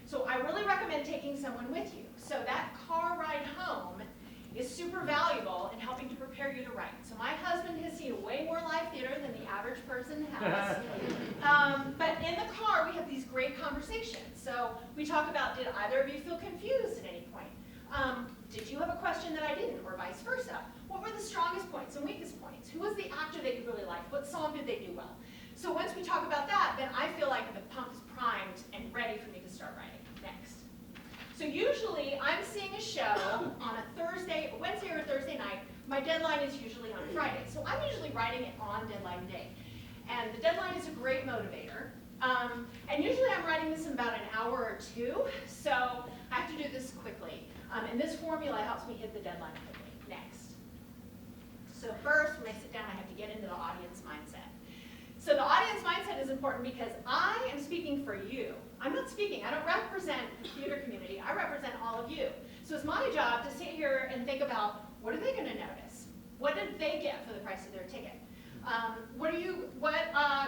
So I really recommend taking someone with you. So that car ride home is super valuable in helping to prepare you to write. So my husband has seen way more live theater than the average person has. But in the car, we have these great conversations. So we talk about, did either of you feel confused at any point? Did you have a question that I didn't, or vice versa? What were the strongest points and weakest points? Who was the actor that you really liked? What song did they do well? So once we talk about that, then I feel like the pump is primed and ready for me to start writing. Next. So usually I'm seeing a show on a Wednesday or Thursday night. My deadline is usually on Friday. So I'm usually writing it on deadline day. And the deadline is a great motivator. And usually I'm writing this in about an hour or 2. So I have to do this quickly. And this formula helps me hit the deadline quickly. Next. So first, when I sit down, I have to get into the audience mindset. So the audience mindset is important because I am speaking for you. I'm not speaking, I don't represent the theater community, I represent all of you. So it's my job to sit here and think about, what are they going to notice? What did they get for the price of their ticket? What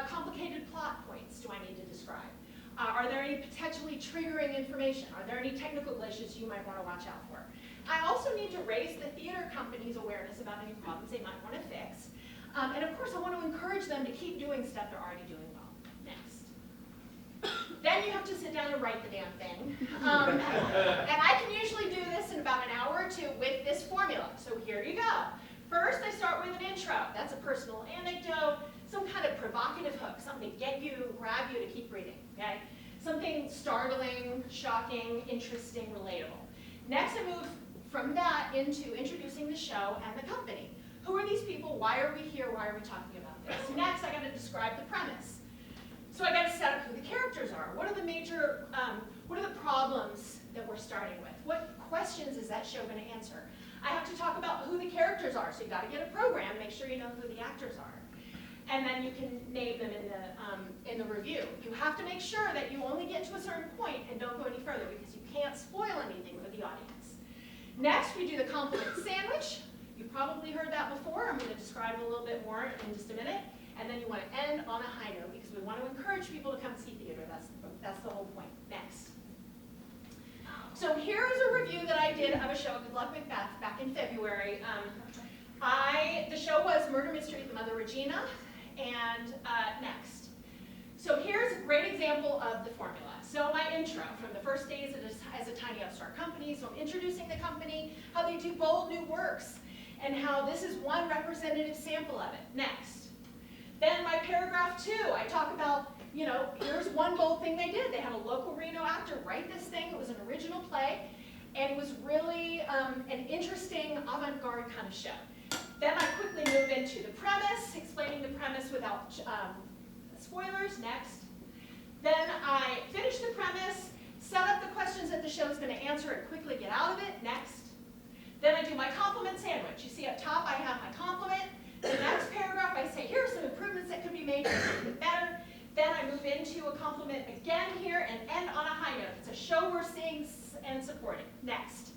complicated plot points do I need to describe? Are there any potentially triggering information? Are there any technical glitches you might want to watch out for? I also need to raise the theater company's awareness about any problems they might want to fix. And of course, I want to encourage them to keep doing stuff they're already doing well. Next. Then you have to sit down and write the damn thing. And I can usually do this in about an hour or 2 with this formula. So here you go. First, I start with an intro. That's a personal anecdote, some kind of provocative hook, something to get you, grab you to keep reading, okay? Something startling, shocking, interesting, relatable. Next, I move from that into introducing the show and the company. Who are these people? Why are we here? Why are we talking about this? Next, I got to describe the premise. So I got to set up who the characters are. What are the major, what are the problems that we're starting with? What questions is that show going to answer? I have to talk about who the characters are. So you got to get a program, make sure you know who the actors are. And then you can name them in the review. You have to make sure that you only get to a certain point and don't go any further because you can't spoil anything for the audience. Next, we do the compliment sandwich. You probably heard that before. I'm going to describe it a little bit more in just a minute. And then you want to end on a high note because we want to encourage people to come see theater. That's the whole point. Next. So here is a review that I did of a show, Good Luck Macbeth, back in February. The show was Murder Mystery at the Mother Regina. And next. So here's a great example of the formula. So my intro from the first days as a tiny upstart company. So I'm introducing the company, how they do bold new works, and how this is one representative sample of it. Next. Then my paragraph 2, I talk about, here's one bold thing they did. They had a local Reno actor write this thing. It was an original play, and it was really an interesting avant-garde kind of show. Then I quickly move into the premise, explaining the premise without spoilers. Next. Then I finish the premise, set up the questions that the show is going to answer, and quickly get out of it. Next. Then I do my compliment sandwich. You see up top I have my compliment. The next paragraph I say, here are some improvements that could be made to make it better. Then I move into a compliment again here and end on a high note. It's a show we're seeing and supporting. Next.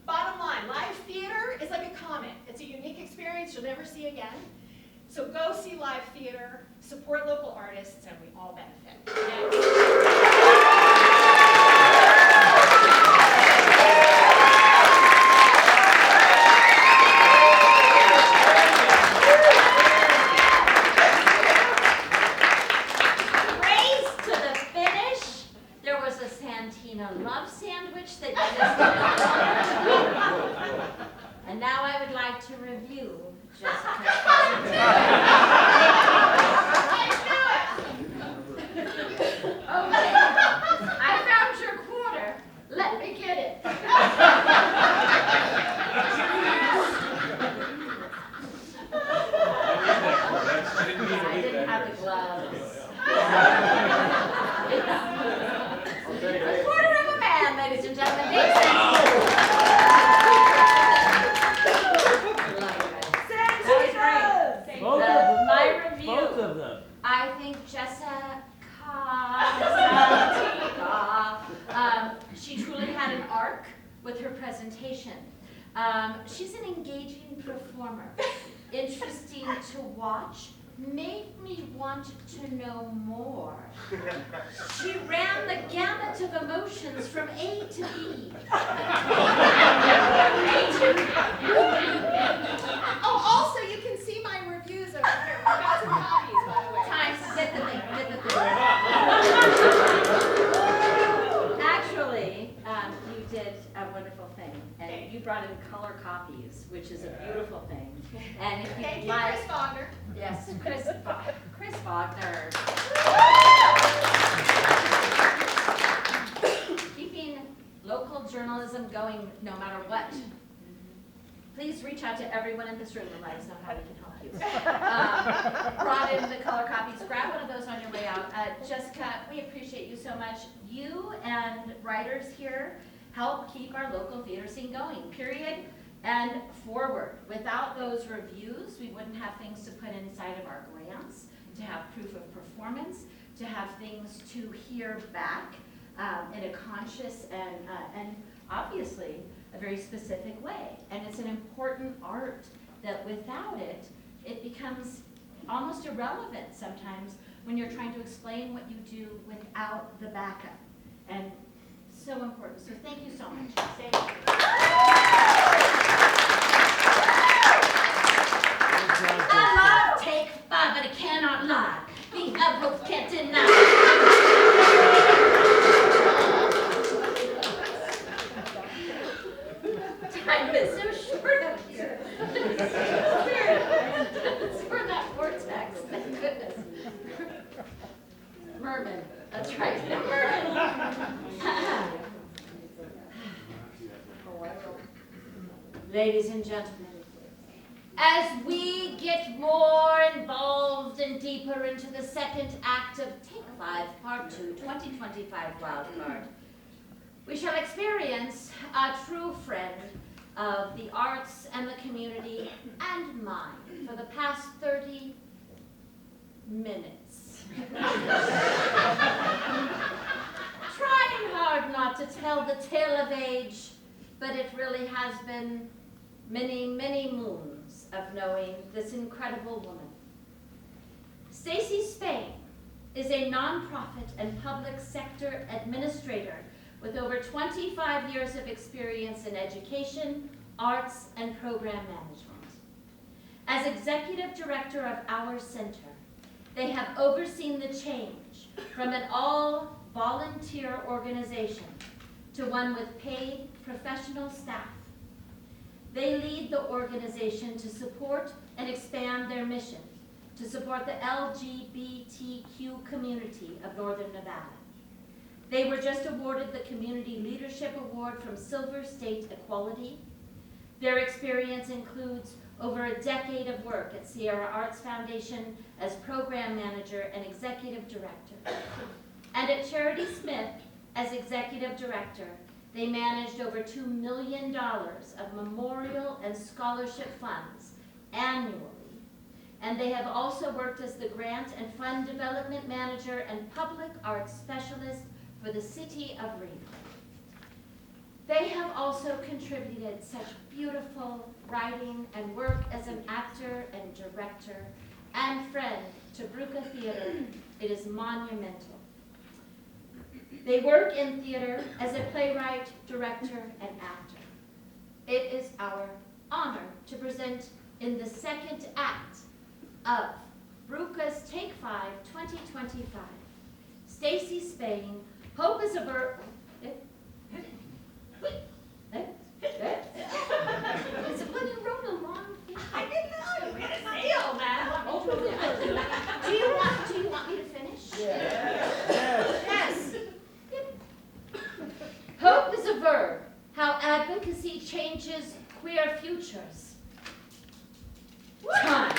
Bottom line, live theater is like a comet. It's a unique experience you'll never see again. So go see live theater, support local artists, and we all benefit. Next. making a love sandwich that you just And now I would like to review Jessica's Okay, I found your quarter. Let me get it. I didn't have the gloves. A quarter of a man, ladies and gentlemen. My review. Both of them. I think Jessica, she truly had an arc with her presentation. She's an engaging performer, interesting to watch, made me want to know more. She ran the gamut of emotions from A to B. Oh, also, you can see my reviews over here. We've got some copies, by the way. Time to get the thing, Actually, you did a wonderful thing, and you brought in color copies, which is a beautiful thing. And if Thank you'd you, like, Chris Wagner. yes, Chris Wagner. Keeping local journalism going no matter what. Please reach out to everyone in this room and let us know how we can help you. Brought in the color copies. Grab one of those on your way out. Jessica, we appreciate you so much. You and writers here help keep our local theater scene going, period, and forward. Without those reviews, we wouldn't have things to put inside of our grants, to have proof of performance, to have things to hear back in a conscious and obviously a very specific way. And it's an important art that without it, it becomes almost irrelevant sometimes when you're trying to explain what you do without the backup. And so important. So thank you so much. Thank you. I love Take 5, but I cannot lie. The apples can't deny. Time is so short up here. It's for that vortex, thank goodness. Merman, that's right, Merman. Ladies and gentlemen, as we get more involved and deeper into the second act of Take 5, Part 2, 2025 Wildcard, we shall experience a true friend of the arts and the community and mine for the past 30 minutes. Trying hard not to tell the tale of age, but it really has been many, many moons of knowing this incredible woman. Stacy Spain is a nonprofit and public sector administrator with over 25 years of experience in education, arts, and program management. As executive director of our center, they have overseen the change from an all-volunteer organization to one with paid professional staff. They lead the organization to support and expand their mission to support the LGBTQ community of Northern Nevada. They were just awarded the Community Leadership Award from Silver State Equality. Their experience includes over a decade of work at Sierra Arts Foundation as program manager and executive director. And at Charity Smith as executive director, they managed over $2 million of memorial and scholarship funds annually. And they have also worked as the grant and fund development manager and public arts specialist for the city of Reno. They have also contributed such beautiful writing and work as an actor and director and friend to Bruka Theatre. It is monumental. They work in theater as a playwright, director, and actor. It is our honor to present in the second act of Bruka's Take 5 2025. Stacy Spain, Hope is a Discover how advocacy changes queer futures. Time.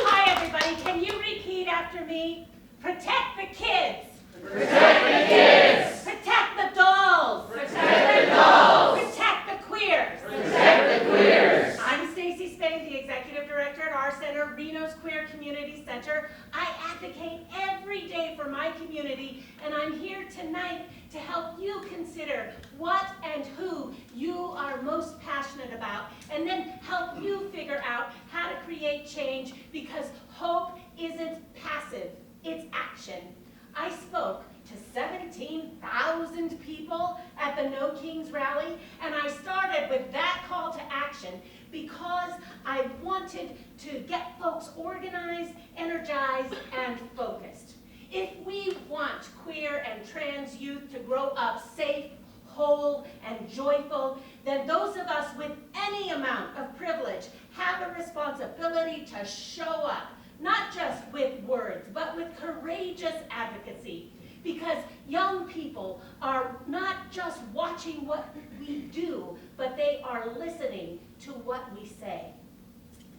Hi, everybody. Can you repeat after me? Protect the kids. Protect the kids! Protect the dolls. Protect the dolls! Protect the queers. Protect the queers! I'm Stacy Spain, the Executive Director at our center, Reno's Queer Community Center. I advocate every day for my community, and I'm here tonight to help you consider what and who you are most passionate about, and then help you figure out how to create change, because hope isn't passive, it's action. I spoke to 17,000 people at the No Kings rally, and I started with that call to action because I wanted to get folks organized, energized, and focused. If we want queer and trans youth to grow up safe, whole, and joyful, then those of us with any amount of privilege have a responsibility to show up, not just with words, but with courageous advocacy. Because young people are not just watching what we do, but they are listening to what we say.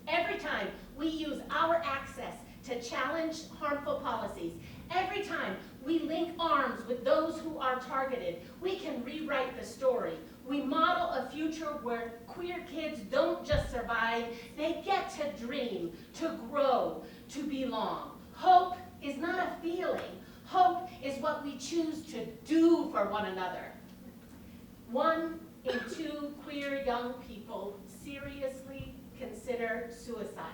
Every time we use our access to challenge harmful policies, every time we link arms with those who are targeted, we can rewrite the story. We model a future where queer kids don't just survive, they get to dream, to grow, to belong. Hope is not a feeling. Hope is what we choose to do for one another. 1 in 2 queer young people seriously consider suicide.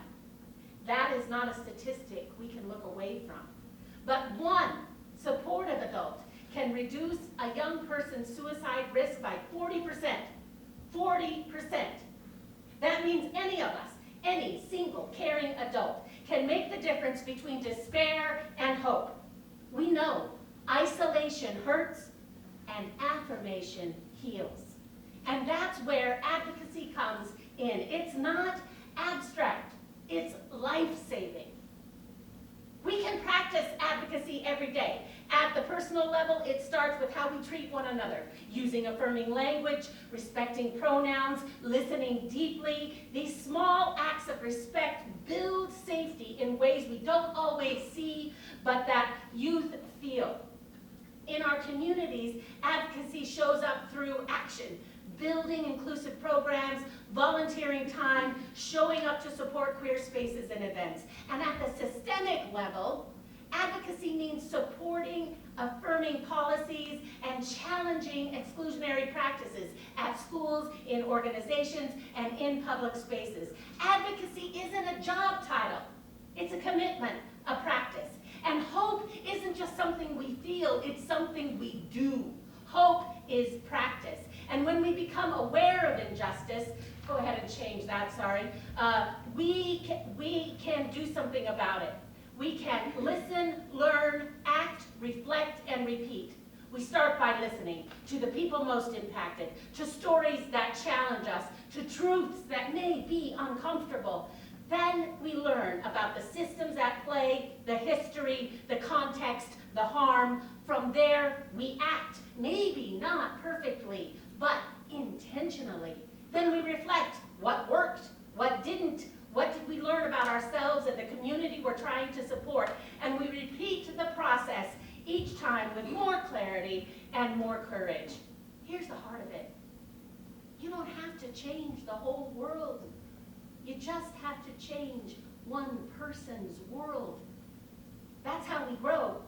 That is not a statistic we can look away from. But one supportive adult can reduce a young person's suicide risk by 40%. 40%. That means any of us, any single caring adult, can make the difference between despair and hope. We know isolation hurts and affirmation heals. And that's where advocacy comes in. It's not abstract, it's life-saving. We can practice advocacy every day. At the personal level, it starts with how we treat one another, using affirming language, respecting pronouns, listening deeply. These small acts of respect build safety in ways we don't always see, but that youth feel. In our communities, advocacy shows up through action, building inclusive programs, volunteering time, showing up to support queer spaces and events. And at the systemic level, advocacy means supporting, affirming policies, and challenging exclusionary practices at schools, in organizations, and in public spaces. Advocacy isn't a job title. It's a commitment, a practice. And hope isn't just something we feel, it's something we do. Hope is practice. And when we become aware of injustice, go ahead and change that, sorry, we can do something about it. We can listen, learn, act, reflect, and repeat. We start by listening to the people most impacted, to stories that challenge us, to truths that may be uncomfortable. Then we learn about the systems at play, the history, the context, the harm. From there, we act, maybe not perfectly, but intentionally. Then we reflect what worked, what didn't, what did we learn about ourselves and the community we're trying to support, and we repeat the process each time with more clarity and more courage. Here's the heart of it. You don't have to change the whole world. You just have to change one person's world. That's how we grow.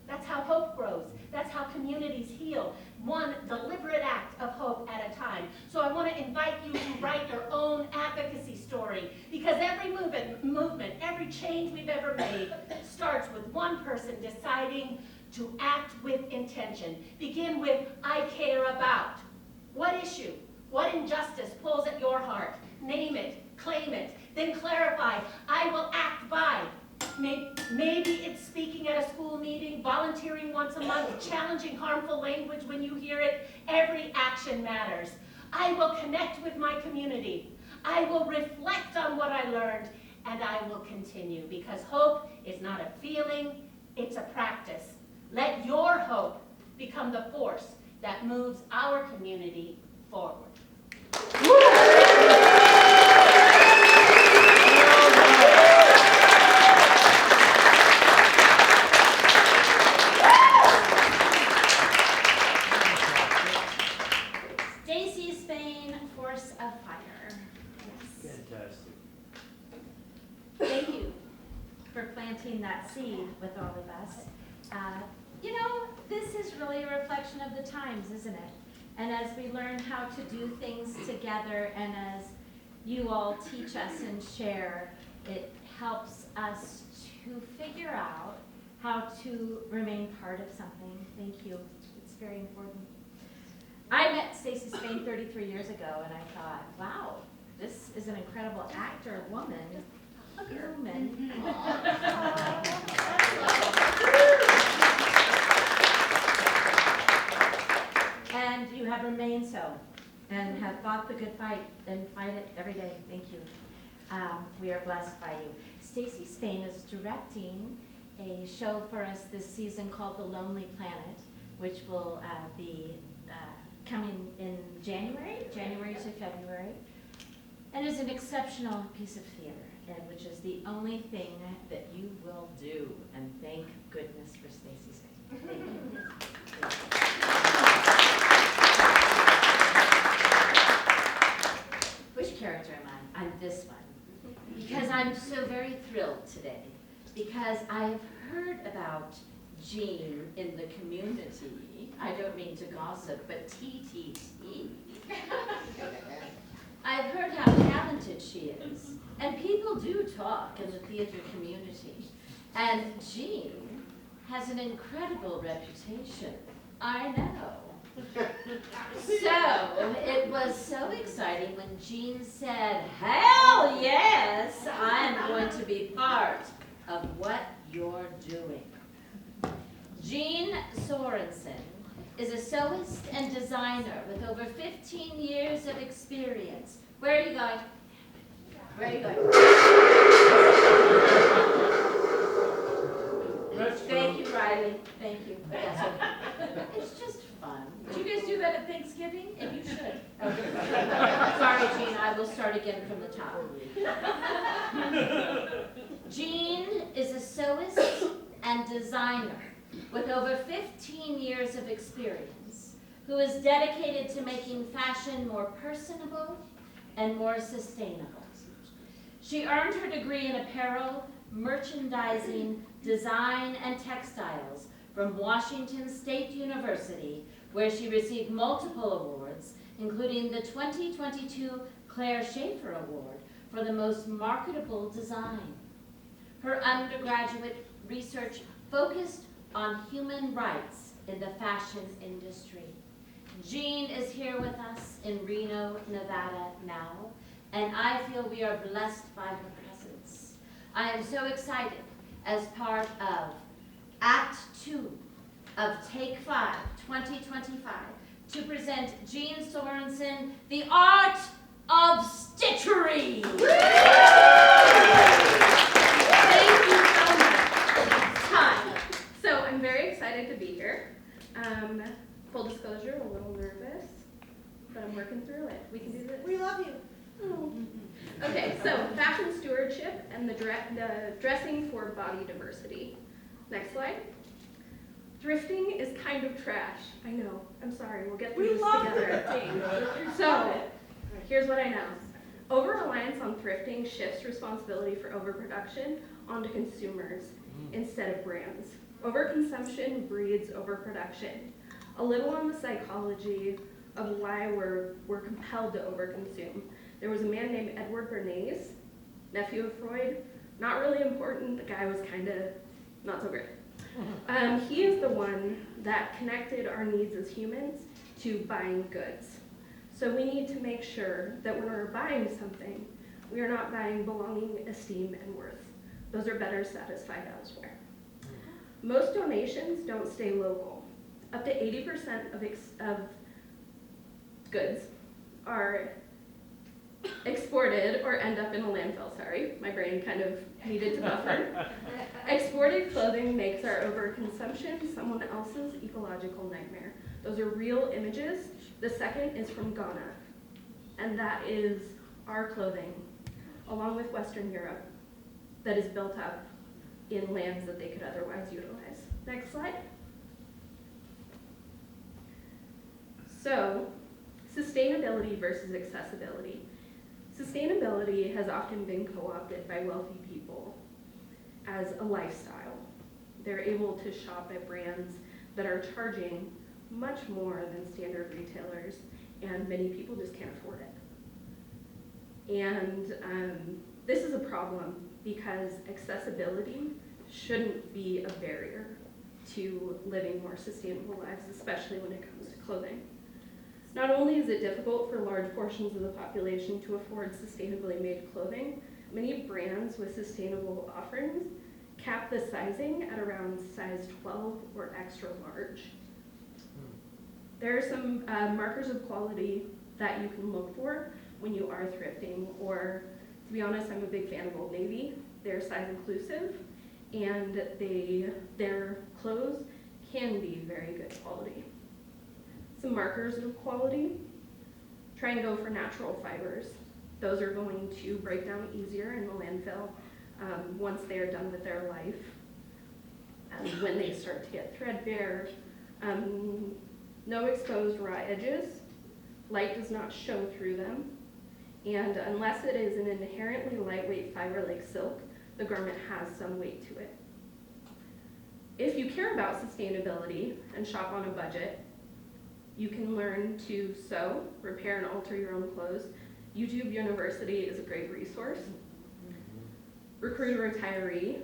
That's how hope grows. That's how communities heal. One deliberate act of hope at a time. So I want to invite you to write your own advocacy story, because every movement, every change we've ever made starts with one person deciding to act with intention. Begin with, I care about. What issue? What injustice pulls at your heart? Name it, claim it, then clarify, I will act by. Maybe it's speaking at a school meeting, volunteering once a month, challenging harmful language when you hear it. Every action matters. I will connect with my community. I will reflect on what I learned, and I will continue, because hope is not a feeling, it's a practice. Let your hope become the force that moves our community forward. Stacy Spain, Force of Fire. Yes. Fantastic. Thank you for planting that seed with all of us. You know, this is really a reflection of the times, isn't it? And as we learn how to do things together, and as you all teach us and share, it helps us to figure out how to remain part of something. Thank you. It's very important. I met Stacy Spain 33 years ago, and I thought, wow, this is an incredible actor, woman, human. And you have remained so, and have fought the good fight, and fight it every day. Thank you. We are blessed by you. Stacy Spain is directing a show for us this season called The Lonely Planet, which will be coming in January to February, and is an exceptional piece of theater, and which is the only thing that you will do. And thank goodness for Stacy Spain. Thank you. Which character am I? I'm this one. Because I'm so very thrilled today. Because I have heard about Jean in the community. I don't mean to gossip, but TTT. I've heard how talented she is. And people do talk in the theater community. And Jean has an incredible reputation. I know. So, it was so exciting when Jean said, hell yes, I'm going to be part of what you're doing. Jean Sorensen is a sewist and designer with over 15 years of experience. Where are you going? Where are you going? Thank you, Riley. Thank you. That's okay. It's just fun. Do you guys do that at Thanksgiving? If you should. Okay. Sorry, Jean. I will start again from the top. Jean is a sewist and designer with over 15 years of experience who is dedicated to making fashion more personable and more sustainable. She earned her degree in apparel, merchandising, design, and textiles from Washington State University, where she received multiple awards, including the 2022 Claire Schaefer Award for the most marketable design. Her undergraduate research focused on human rights in the fashion industry. Jean is here with us in Reno, Nevada now, and I feel we are blessed by her presence. I am so excited as part of Act 2 of Take 5, 2025, to present Jean Sorensen, The Art of Stitchery. Thank you so much. Hi. So I'm very excited to be here. Full disclosure, a little nervous, but I'm working through it. We can do this. We love you. Oh. Okay, so fashion stewardship and the dressing for body diversity. Next slide. Thrifting is kind of trash. I know. I'm sorry. We'll get through this together. So, here's what I know. Over-reliance on thrifting shifts responsibility for overproduction onto consumers instead of brands. Overconsumption breeds overproduction. A little on the psychology of why we're compelled to overconsume. There was a man named Edward Bernays, nephew of Freud. Not really important. The guy was kind of not so great. He is the one that connected our needs as humans to buying goods. So we need to make sure that when we're buying something, we are not buying belonging, esteem, and worth. Those are better satisfied elsewhere. Most donations don't stay local. Up to 80% of goods are exported or end up in a landfill. Sorry, my brain kind of needed to buffer. Exported clothing makes our overconsumption someone else's ecological nightmare. Those are real images. The second is from Ghana, and that is our clothing, along with Western Europe, that is built up in lands that they could otherwise utilize. Next slide. So, sustainability versus accessibility. Sustainability has often been co-opted by wealthy people as a lifestyle. They're able to shop at brands that are charging much more than standard retailers, and many people just can't afford it. And this is a problem because accessibility shouldn't be a barrier to living more sustainable lives, especially when it comes to clothing. Not only is it difficult for large portions of the population to afford sustainably made clothing, many brands with sustainable offerings cap the sizing at around size 12 or extra large. There are some markers of quality that you can look for when you are thrifting, or to be honest, I'm a big fan of Old Navy. They're size inclusive, and their clothes can be very good quality. Some markers of quality: try and go for natural fibers. Those are going to break down easier in the landfill once they are done with their life. When they start to get threadbare, no exposed raw edges. Light does not show through them. And unless it is an inherently lightweight fiber like silk, the garment has some weight to it. If you care about sustainability and shop on a budget, you can learn to sew, repair, and alter your own clothes. YouTube University is a great resource. Recruit a retiree,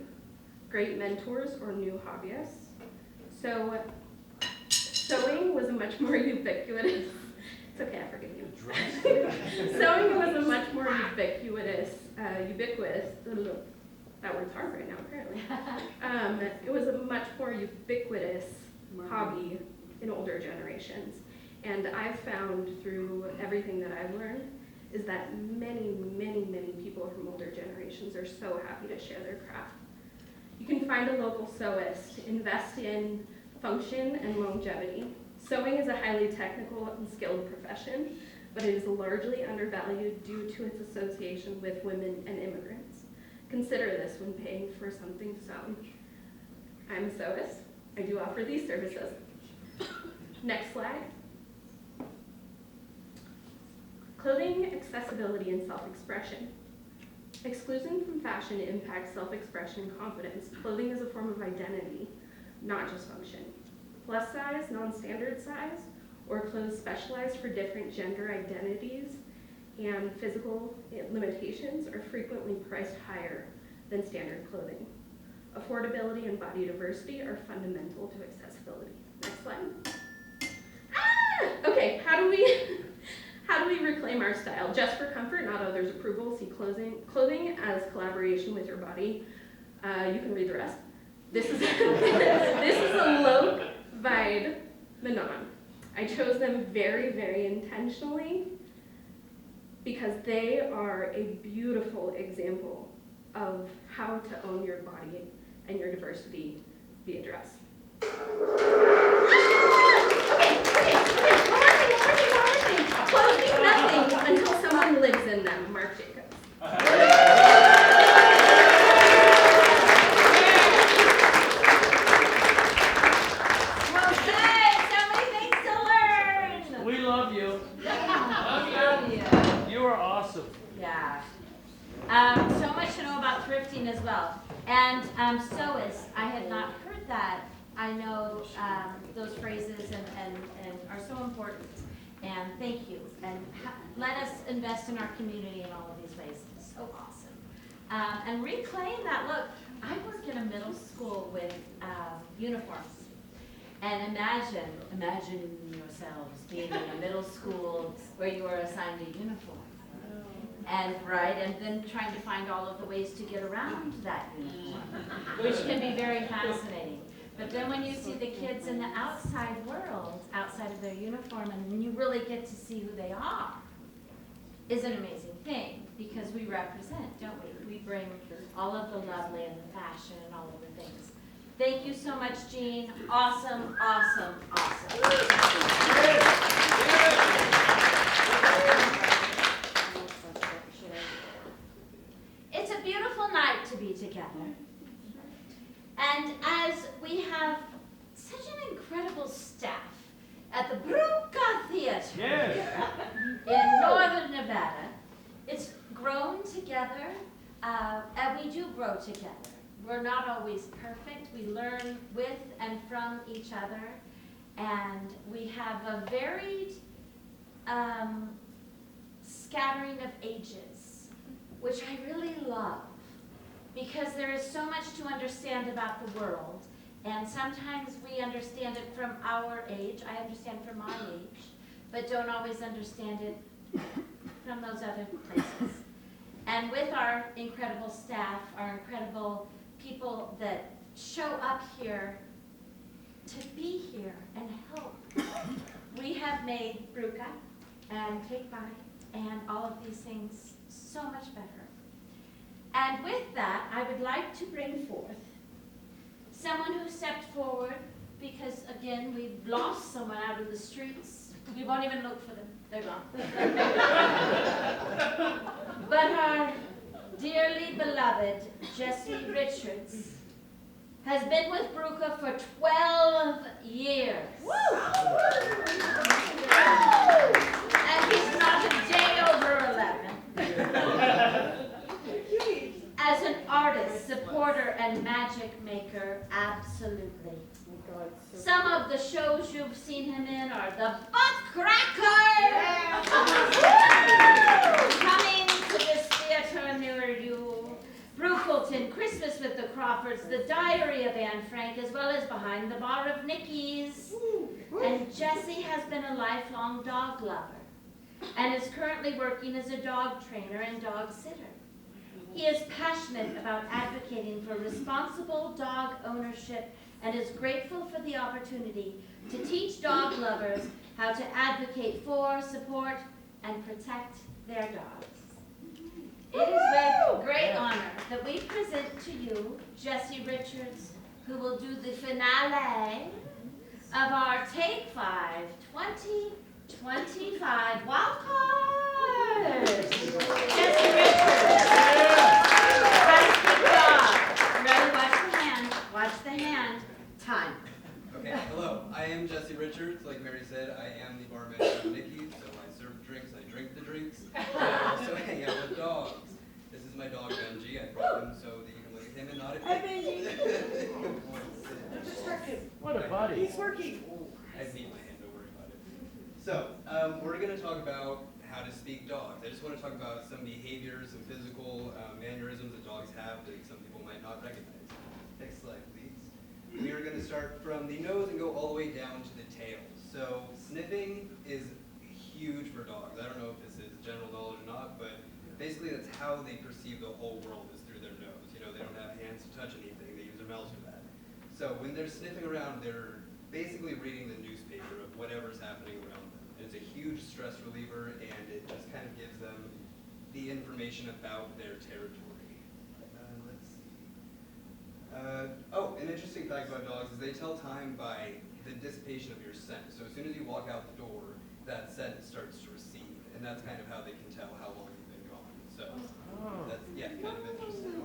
great mentors or new hobbyists. So sewing was a much more ubiquitous, it's okay, I forgive you. Sewing was a much more ubiquitous, that word's hard right now apparently. It was a much more ubiquitous hobby in older generations. And I've found through everything that I've learned is that many, many, many people from older generations are so happy to share their craft. You can find a local sewist, invest in function and longevity. Sewing is a highly technical and skilled profession, but it is largely undervalued due to its association with women and immigrants. Consider this when paying for something sewn. I'm a sewist. I do offer these services. Next slide. Clothing, accessibility, and self-expression. Exclusion from fashion impacts self-expression and confidence. Clothing is a form of identity, not just function. Plus size, non-standard size, or clothes specialized for different gender identities and physical limitations are frequently priced higher than standard clothing. Affordability and body diversity are fundamental to accessibility. Next slide. Okay, how do we reclaim our style? Just for comfort, not others' approval. See clothing as collaboration with your body. You can read the rest. This is a Loc Vide Manon. I chose them very, very intentionally because they are a beautiful example of how to own your body and your diversity via dress. Clothes mean nothing until someone lives in them. Marc Jacobs. Well, good. So many things to learn. We love you. Love you. You are awesome. Yeah. So much to know about thrifting as well. And sewist, I had not heard that. I know those phrases and are so important. And thank you. And let us invest in our community in all of these ways. It's so awesome. And reclaim that look. I work in a middle school with uniforms. And imagine yourselves being in a middle school where you are assigned a uniform. And then trying to find all of the ways to get around that uniform, which can be very fascinating. But then when you see the kids in the outside world, outside of their uniform, and then you really get to see who they are, is an amazing thing because we represent, don't we? We bring all of the lovely and the fashion and all of the things. Thank you so much, Jean. Awesome, awesome, awesome. It's a beautiful night to be together. And as we have such an incredible staff at the Bruka Theatre in northern Nevada, it's grown together, and we do grow together. We're not always perfect. We learn with and from each other, and we have a varied scattering of ages, which I really love, because there is so much to understand about the world, and sometimes we understand it from our age. I understand from my age, but don't always understand it from those other places. And with our incredible staff, our incredible people that show up here to be here and help, we have made Bruka and Take 5 and all of these things so much better. And with that, I would like to bring forth someone who stepped forward because, again, we've lost someone out of the streets. We won't even look for them. They're gone. But our dearly beloved Jessie Richards has been with Bruka for 12 years. Woo! And he's not a day over 11. As an artist, supporter, and magic maker, absolutely. Some of the shows you've seen him in are the Buttcracker! Coming to this theater near you, Brookleton, Christmas with the Crawfords, The Diary of Anne Frank, as well as Behind the Bar of Nikki's. And Jessie has been a lifelong dog lover and is currently working as a dog trainer and dog sitter. He is passionate about advocating for responsible dog ownership and is grateful for the opportunity to teach dog lovers how to advocate for, support, and protect their dogs. It is with great honor that we present to you Jessie Richards, who will do the finale of our Take 5 2025 wild card. Jessie Richards. Watch the hand. Time. Okay, hello. I am Jessie Richards. Like Mary said, I am the bar manager of Nikki's, so I serve drinks, I drink the drinks. I also hang out with dogs. This is my dog Benji. I brought him so that you can look at him and not at me. Hi, Benji. What a buddy. He's working. I beat my hand, don't worry about it. So, we're going to talk about how to speak dogs. I just want to talk about some behaviors, some physical mannerisms that dogs have that some people might not recognize. Next slide, please. We are going to start from the nose and go all the way down to the tail. So sniffing is huge for dogs. I don't know if this is general knowledge or not, but basically that's how they perceive the whole world is through their nose. You know, they don't have hands to touch anything. They use their mouths for that. So when they're sniffing around, they're basically reading the newspaper of whatever's happening around them. And it's a huge stress reliever, and it just kind of gives them the information about their territory. An interesting fact about dogs is they tell time by the dissipation of your scent. So as soon as you walk out the door, that scent starts to recede, and that's kind of how they can tell how long you've been gone. So that's, yeah, kind of interesting.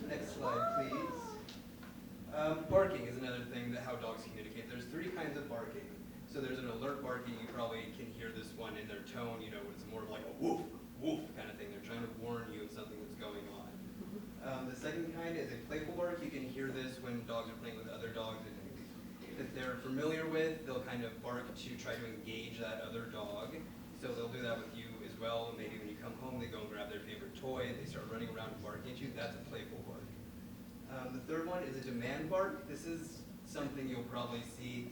Next slide, please. Barking is another thing that how dogs communicate. There's 3 kinds of barking. So there's an alert barking. You probably can hear this one in their tone. You know, it's more of like a woof, woof kind of thing. They're trying to warn you of something that's going on. The second kind is a playful bark. You can hear this when dogs are playing with other dogs that they're familiar with. They'll kind of bark to try to engage that other dog. So they'll do that with you as well. Maybe when you come home, they go and grab their favorite toy and they start running around and barking at you. That's a playful bark. The third one is a demand bark. This is something you'll probably see.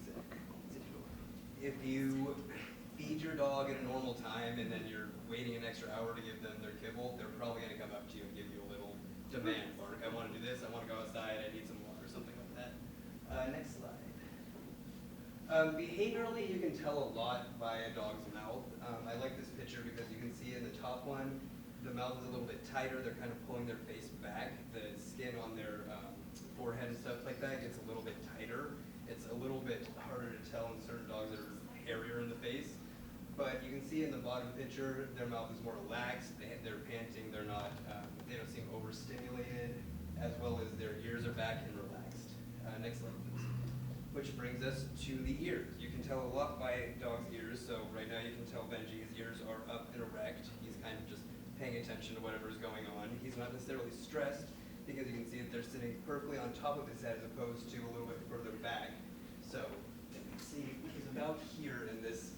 If you feed your dog at a normal time and then you're waiting an extra hour to give them their kibble, they're probably going to come up to you and give you a little demand bark. I want to do this, I want to go outside, I need some water, something like that. Next slide. Behaviorally, you can tell a lot by a dog's mouth. I like this picture because you can see in the top one, the mouth is a little bit tighter. They're kind of pulling their face back. The skin on their forehead and stuff like that gets a little bit tighter. It's a little bit harder to tell in certain dogs that are hairier in the face. But you can see in the bottom picture, their mouth is more relaxed. They're panting. They're not. They don't seem overstimulated, as well as their ears are back and relaxed. Next slide, please. Which brings us to the ears. You can tell a lot by a dog's ears. So right now you can tell Benji's ears are up and erect. He's kind of just paying attention to whatever's going on. He's not necessarily stressed because you can see that they're sitting perfectly on top of his head as opposed to a little bit further back. So you can see he's about here in this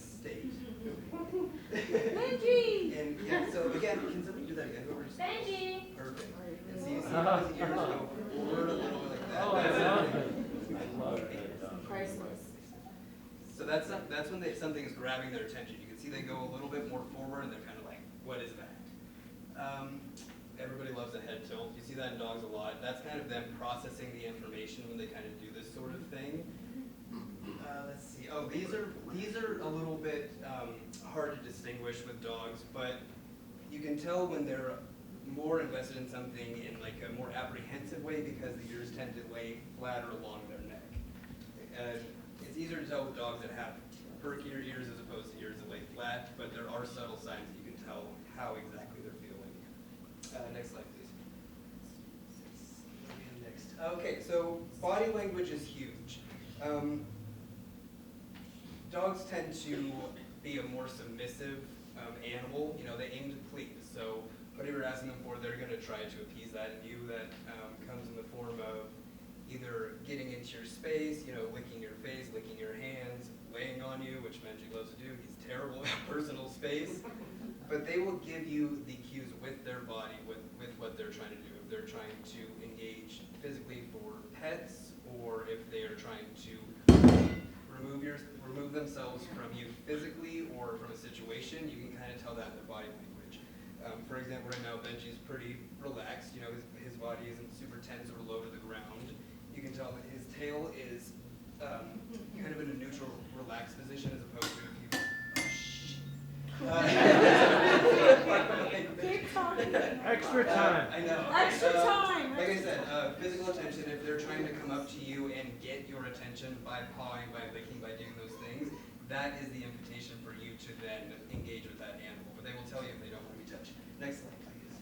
state. Benji! And yeah, so again, can somebody do that again? Whoever just Benji! Perfect. And so you see how his ears go forward a little bit like that. Oh, I love it. I love it. Priceless. So that's when something is grabbing their attention. You can see they go a little bit more forward and they're kind of like, what is that? Everybody loves a head tilt. You see that in dogs a lot. That's kind of them processing the information when they kind of do this sort of thing. Let's see. Oh, these are a little bit hard to distinguish with dogs, but you can tell when they're more invested in something in like a more apprehensive way because the ears tend to lay flatter along their neck. It's easier to tell with dogs that have perkier ears as opposed to ears that lay flat, but there are subtle signs that you can tell how exactly they're feeling. Next slide, please. And next. Okay, so body language is huge. Dogs tend to be a more submissive animal. You know, they aim to please. So whatever you're asking them for, they're going to try to appease that in you. That comes in the form of either getting into your space, you know, licking your face, licking your hands, laying on you, which Benji loves to do. He's terrible at personal space. But they will give you the cues with their body, with what they're trying to do. If they're trying to engage physically for pets, or if they are trying to remove themselves from you physically or from a situation, you can kind of tell that in their body language. For example, right now Benji's pretty relaxed. You know, his body isn't super tense or low to the ground. You can tell that his tail is kind of in a neutral, relaxed position as opposed to if you. Extra time. I know. Extra time. Like I said, physical attention, if they're trying to come up to you and get your attention by pawing, by licking, by doing those things, that is the invitation for you to then engage with that animal. But they will tell you if they don't want to be touched. Next slide, please.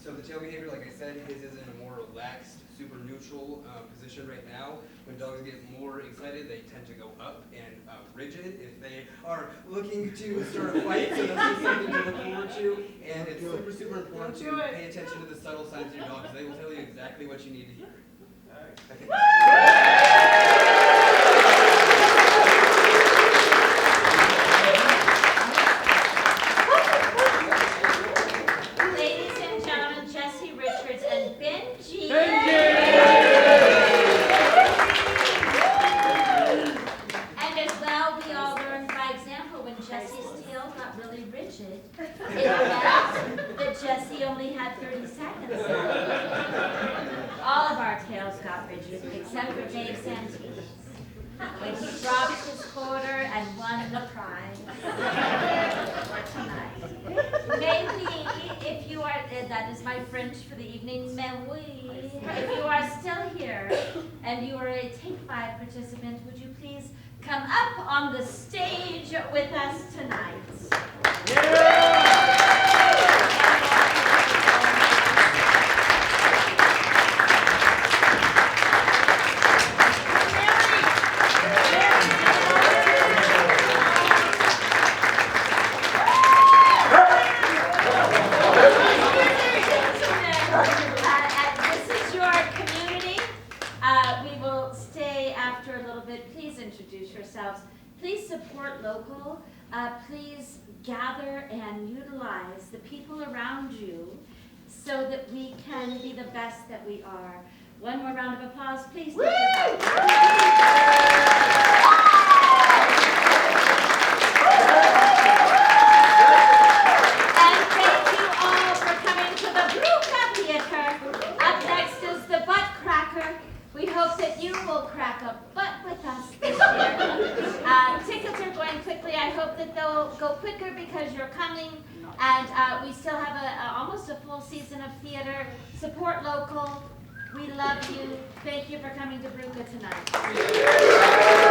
So the tail behavior, like I said, his is in a more relaxed, super neutral position right now. When dogs get more excited, they tend to go up and rigid if they are looking to start a fight. So that's just something to look forward to. And it's super, super important to pay attention to the subtle signs of your dog because they will tell you exactly what you need to hear. Okay. Ladies and gentlemen, Jesse Richards and Benji. And as well, we all learned by example when Jesse's tail got really rigid, it meant that Jesse only had 30 seconds left. All of our tails got rigid, except for Dave Santis, when he dropped his quarter and won the prize for tonight. Maybe, if you are, that is my French for the evening, mais oui. If you are still here and you are a Take 5 participant, would you please come up on the stage with us tonight? This is your community. We will stay after a little bit. Please introduce yourselves. Please support local. Please gather and utilize the people around you so that we can be the best that we are. One more round of applause, please. And thank you all for coming to the Brüka Theatre. Up next is the Butt Cracker. We hope that you will crack a butt with us this year. go quicker because you're coming, and we still have almost a full season of theater. Support local. We love you. Thank you for coming to Brüka tonight.